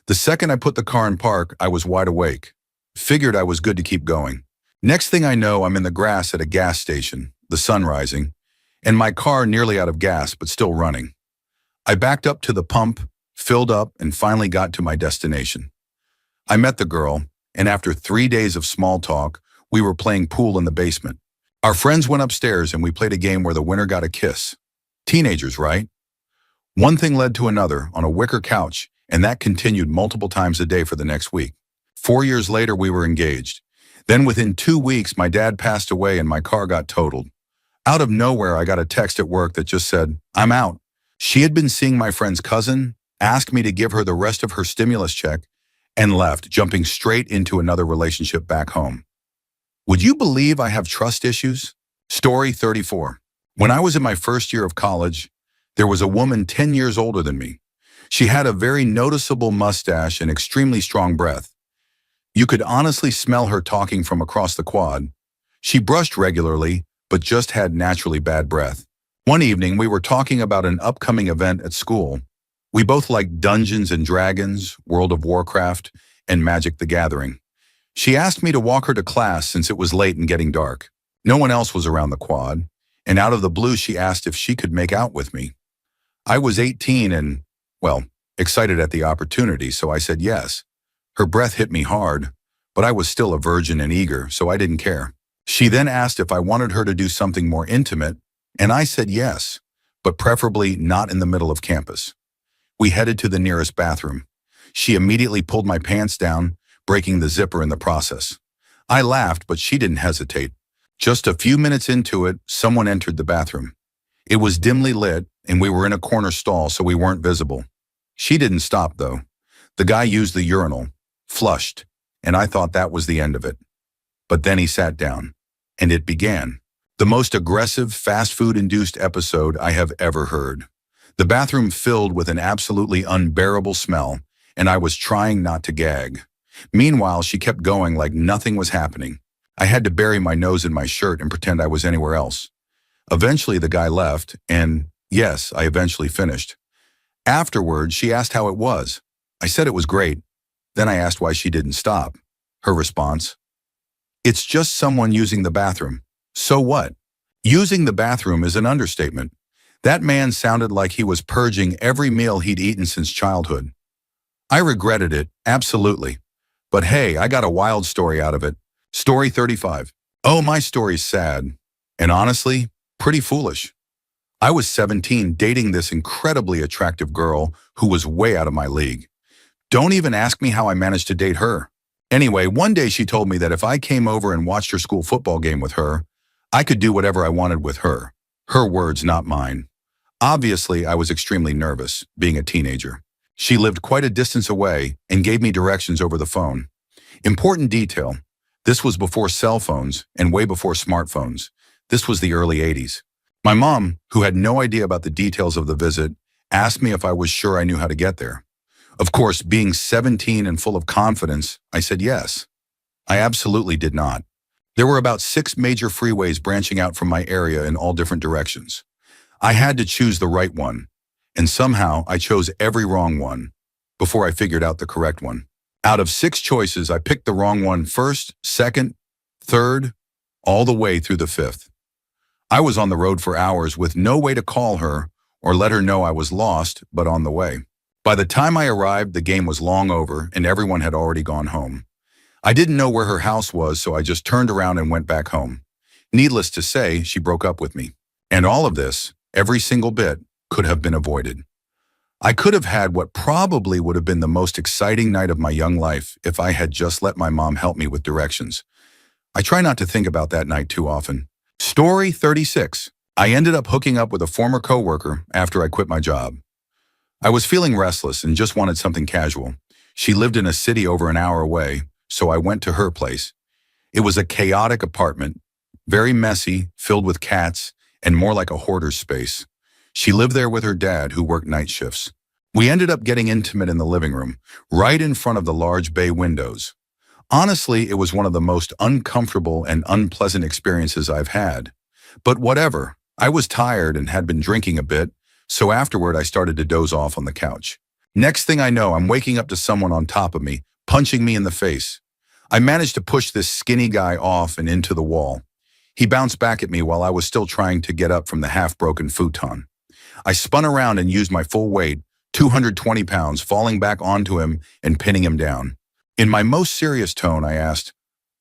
Speaker 1: The second I put the car in park, I was wide awake. Figured I was good to keep going. Next thing I know, I'm in the grass at a gas station, the sun rising, and my car nearly out of gas but still running. I backed up to the pump, filled up, and finally got to my destination. I met the girl, and after 3 days of small talk, we were playing pool in the basement. Our friends went upstairs and we played a game where the winner got a kiss. Teenagers, right? One thing led to another on a wicker couch, and that continued multiple times a day for the next week. 4 years later, we were engaged. Then within 2 weeks, my dad passed away and my car got totaled. Out of nowhere, I got a text at work that just said, "I'm out." She had been seeing my friend's cousin, asked me to give her the rest of her stimulus check, and left, jumping straight into another relationship back home. Would you believe I have trust issues? Story 34. When I was in my first year of college, there was a woman 10 years older than me. She had a very noticeable mustache and extremely strong breath. You could honestly smell her talking from across the quad. She brushed regularly, but just had naturally bad breath. One evening, we were talking about an upcoming event at school. We both liked Dungeons and Dragons, World of Warcraft, and Magic the Gathering. She asked me to walk her to class since it was late and getting dark. No one else was around the quad, and out of the blue she asked if she could make out with me. I was 18 and, well, excited at the opportunity, so I said yes. Her breath hit me hard, but I was still a virgin and eager, so I didn't care. She then asked if I wanted her to do something more intimate, and I said yes, but preferably not in the middle of campus. We headed to the nearest bathroom. She immediately pulled my pants down, breaking the zipper in the process. I laughed, but she didn't hesitate. Just a few minutes into it, someone entered the bathroom. It was dimly lit, and we were in a corner stall, so we weren't visible. She didn't stop, though. The guy used the urinal, flushed, and I thought that was the end of it. But then he sat down, and it began. The most aggressive, fast food-induced episode I have ever heard. The bathroom filled with an absolutely unbearable smell, and I was trying not to gag. Meanwhile, she kept going like nothing was happening. I had to bury my nose in my shirt and pretend I was anywhere else. Eventually, the guy left, and yes, I eventually finished. Afterwards, she asked how it was. I said it was great. Then I asked why she didn't stop. Her response, "It's just someone using the bathroom. So what?" Using the bathroom is an understatement. That man sounded like he was purging every meal he'd eaten since childhood. I regretted it, absolutely. But hey, I got a wild story out of it. Story 35. Oh, my story's sad. And honestly, pretty foolish. I was 17 dating this incredibly attractive girl who was way out of my league. Don't even ask me how I managed to date her. Anyway, one day she told me that if I came over and watched her school football game with her, I could do whatever I wanted with her. Her words, not mine. Obviously, I was extremely nervous, being a teenager. She lived quite a distance away and gave me directions over the phone. Important detail. This was before cell phones and way before smartphones. This was the early 80s. My mom, who had no idea about the details of the visit, asked me if I was sure I knew how to get there. Of course, being 17 and full of confidence, I said yes. I absolutely did not. There were about 6 major freeways branching out from my area in all different directions. I had to choose the right one, and somehow I chose every wrong one before I figured out the correct one. Out of 6 choices, I picked the wrong one first, second, third, all the way through the 5th. I was on the road for hours with no way to call her or let her know I was lost, but on the way. By the time I arrived, the game was long over and everyone had already gone home. I didn't know where her house was, so I just turned around and went back home. Needless to say, she broke up with me. And all of this, every single bit, could have been avoided. I could have had what probably would have been the most exciting night of my young life if I had just let my mom help me with directions. I try not to think about that night too often. Story 36. I ended up hooking up with a former coworker after I quit my job. I was feeling restless and just wanted something casual. She lived in a city over an hour away, so I went to her place. It was a chaotic apartment, very messy, filled with cats, and more like a hoarder's space. She lived there with her dad, who worked night shifts. We ended up getting intimate in the living room, right in front of the large bay windows. Honestly, it was one of the most uncomfortable and unpleasant experiences I've had. But whatever, I was tired and had been drinking a bit, so afterward I started to doze off on the couch. Next thing I know, I'm waking up to someone on top of me, punching me in the face. I managed to push this skinny guy off and into the wall. He bounced back at me while I was still trying to get up from the half-broken futon. I spun around and used my full weight, 220 pounds, falling back onto him and pinning him down. In my most serious tone, I asked,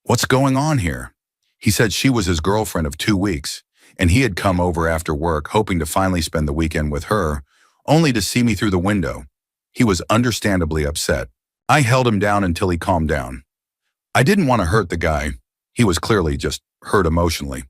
Speaker 1: "What's going on here?" He said she was his girlfriend of 2 weeks, and he had come over after work, hoping to finally spend the weekend with her, only to see me through the window. He was understandably upset. I held him down until he calmed down. I didn't want to hurt the guy. He was clearly just hurt emotionally.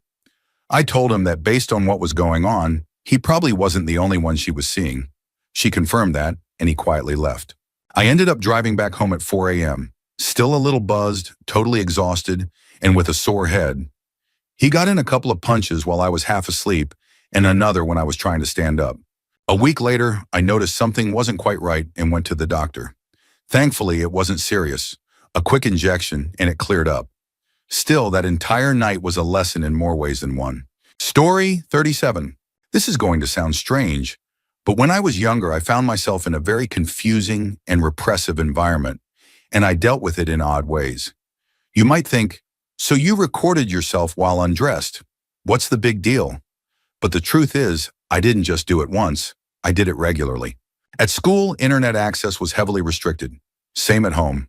Speaker 1: I told him that based on what was going on, he probably wasn't the only one she was seeing. She confirmed that, and he quietly left. I ended up driving back home at 4 a.m., still a little buzzed, totally exhausted, and with a sore head. He got in a couple of punches while I was half asleep, and another when I was trying to stand up. A week later, I noticed something wasn't quite right and went to the doctor. Thankfully, it wasn't serious. A quick injection, and it cleared up. Still, that entire night was a lesson in more ways than one. Story 37. This is going to sound strange, but when I was younger, I found myself in a very confusing and repressive environment, and I dealt with it in odd ways. You might think, so you recorded yourself while undressed. What's the big deal? But the truth is, I didn't just do it once, I did it regularly. At school, internet access was heavily restricted. Same at home.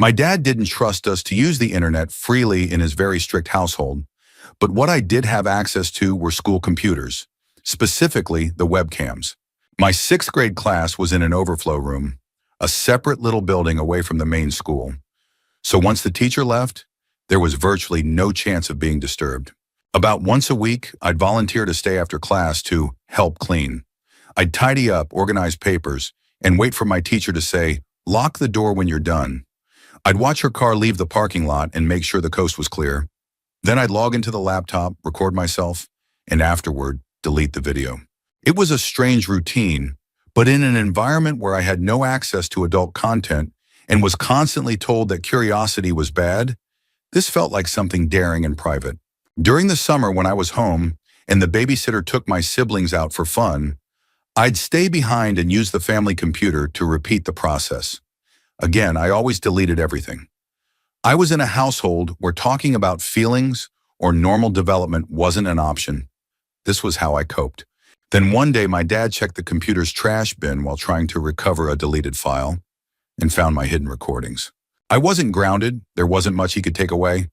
Speaker 1: My dad didn't trust us to use the internet freely in his very strict household, but what I did have access to were school computers, specifically the webcams. My 6th grade class was in an overflow room, a separate little building away from the main school. So once the teacher left, there was virtually no chance of being disturbed. About once a week, I'd volunteer to stay after class to help clean. I'd tidy up, organize papers, and wait for my teacher to say, "Lock the door when you're done." I'd watch her car leave the parking lot and make sure the coast was clear. Then I'd log into the laptop, record myself, and afterward, delete the video. It was a strange routine, but in an environment where I had no access to adult content and was constantly told that curiosity was bad, this felt like something daring and private. During the summer when I was home and the babysitter took my siblings out for fun, I'd stay behind and use the family computer to repeat the process. Again, I always deleted everything. I was in a household where talking about feelings or normal development wasn't an option. This was how I coped. Then one day my dad checked the computer's trash bin while trying to recover a deleted file and found my hidden recordings. I wasn't grounded, there wasn't much he could take away,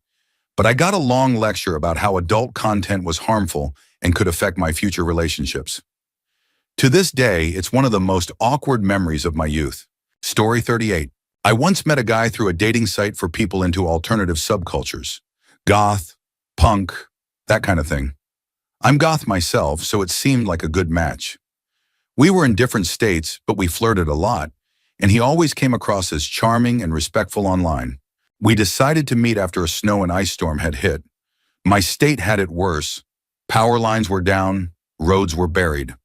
Speaker 1: but I got a long lecture about how adult content was harmful and could affect my future relationships. To this day, it's one of the most awkward memories of my youth. Story 38. I once met a guy through a dating site for people into alternative subcultures. Goth, punk, that kind of thing. I'm goth myself, so it seemed like a good match. We were in different states, but we flirted a lot, and he always came across as charming and respectful online. We decided to meet after a snow and ice storm had hit. My state had it worse. Power lines were down, roads were buried.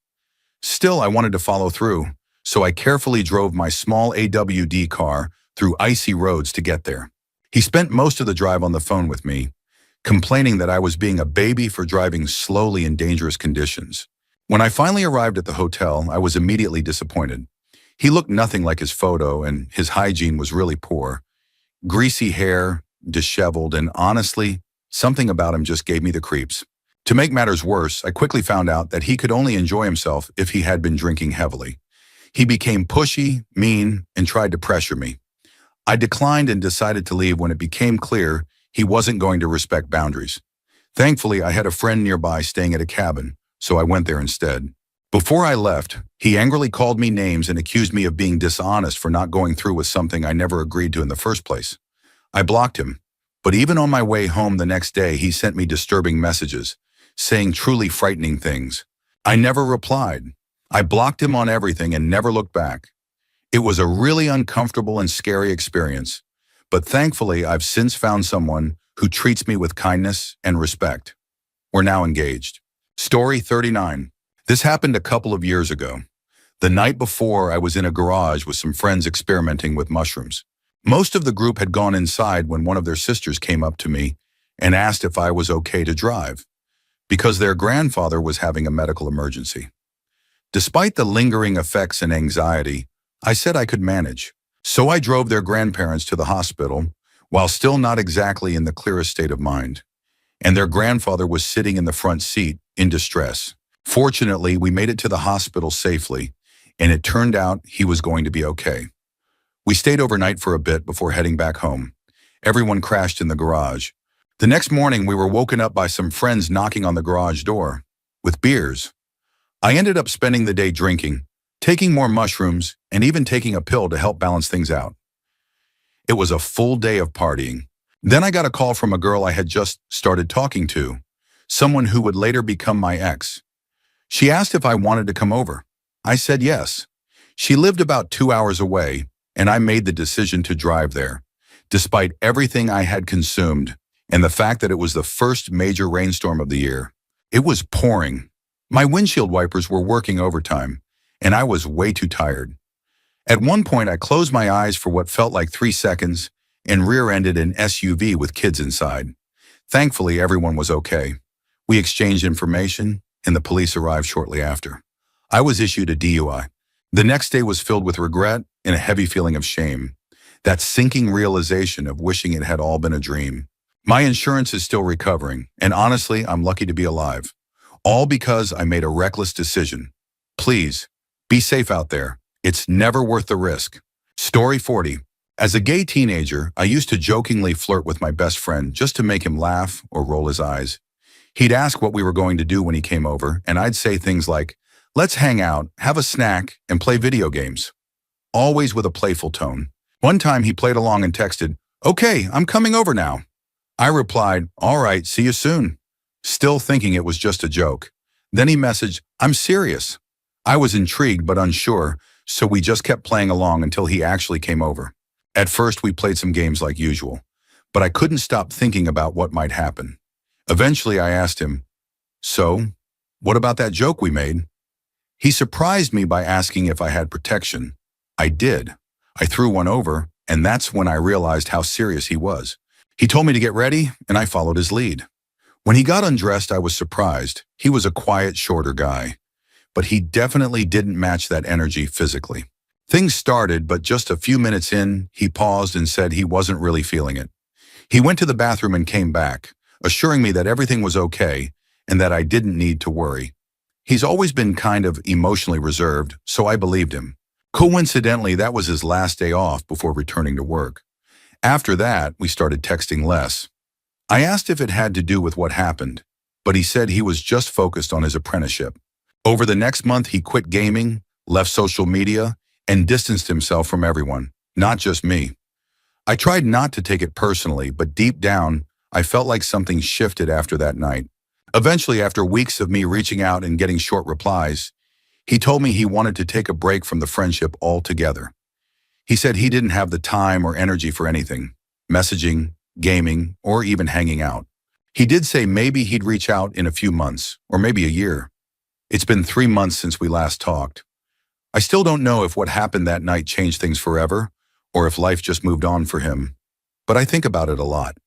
Speaker 1: Still, I wanted to follow through, so I carefully drove my small AWD car through icy roads to get there. He spent most of the drive on the phone with me, complaining that I was being a baby for driving slowly in dangerous conditions. When I finally arrived at the hotel, I was immediately disappointed. He looked nothing like his photo, and his hygiene was really poor. Greasy hair, disheveled, and honestly, Something about him just gave me the creeps. To make matters worse, I quickly found out that he could only enjoy himself if he had been drinking heavily. He became pushy, mean, and tried to pressure me. I declined and decided to leave when it became clear he wasn't going to respect boundaries. Thankfully, I had a friend nearby staying at a cabin, so I went there instead. Before I left, he angrily called me names and accused me of being dishonest for not going through with something I never agreed to in the first place. I blocked him, but even on my way home the next day, he sent me disturbing messages, saying truly frightening things. I never replied. I blocked him on everything and never looked back. It was a really uncomfortable and scary experience, but thankfully I've since found someone who treats me with kindness and respect. We're now engaged. Story 39. This happened a couple of years ago. The night before, I was in a garage with some friends experimenting with mushrooms. Most of the group had gone inside when one of their sisters came up to me and asked if I was okay to drive, because their grandfather was having a medical emergency. Despite the lingering effects and anxiety, I said I could manage. So I drove their grandparents to the hospital while still not exactly in the clearest state of mind. And their grandfather was sitting in the front seat in distress. Fortunately, we made it to the hospital safely, and it turned out he was going to be okay. We stayed overnight for a bit before heading back home. Everyone crashed in the garage. The next morning, we were woken up by some friends knocking on the garage door with beers. I ended up spending the day drinking, taking more mushrooms, and even taking a pill to help balance things out. It was a full day of partying. Then I got a call from a girl I had just started talking to, someone who would later become my ex. She asked if I wanted to come over. I said yes. She lived about 2 hours away, and I made the decision to drive there, despite everything I had consumed and the fact that it was the first major rainstorm of the year. It was pouring. My windshield wipers were working overtime, and I was way too tired. At one point, I closed my eyes for what felt like 3 seconds and rear-ended an SUV with kids inside. Thankfully, everyone was okay. We exchanged information, and the police arrived shortly after. I was issued a DUI. The next day was filled with regret and a heavy feeling of shame. That sinking realization of wishing it had all been a dream. My insurance is still recovering, and honestly, I'm lucky to be alive. All because I made a reckless decision. Please, be safe out there. It's never worth the risk. Story 40. As a gay teenager, I used to jokingly flirt with my best friend just to make him laugh or roll his eyes. He'd ask what we were going to do when he came over, and I'd say things like, "Let's hang out, have a snack, and play video games." Always with a playful tone. One time he played along and texted, "Okay, I'm coming over now." I replied, "All right, see you soon," still thinking it was just a joke. Then he messaged, "I'm serious." I was intrigued but unsure, so we just kept playing along until he actually came over. At first, we played some games like usual, but I couldn't stop thinking about what might happen. Eventually, I asked him, "So, what about that joke we made?" He surprised me by asking if I had protection. I did. I threw one over, and that's when I realized how serious he was. He told me to get ready, and I followed his lead. When he got undressed, I was surprised. He was a quiet, shorter guy, but he definitely didn't match that energy physically. Things started, but just a few minutes in, he paused and said he wasn't really feeling it. He went to the bathroom and came back, assuring me that everything was okay and that I didn't need to worry. He's always been kind of emotionally reserved, so I believed him. Coincidentally, that was his last day off before returning to work. After that, we started texting less. I asked if it had to do with what happened, but he said he was just focused on his apprenticeship. Over the next month, he quit gaming, left social media, and distanced himself from everyone, not just me. I tried not to take it personally, but deep down, I felt like something shifted after that night. Eventually, after weeks of me reaching out and getting short replies, he told me he wanted to take a break from the friendship altogether. He said he didn't have the time or energy for anything, messaging, gaming, or even hanging out. He did say maybe he'd reach out in a few months, or maybe a year. It's been 3 months since we last talked. I still don't know if what happened that night changed things forever, or if life just moved on for him. But I think about it a lot.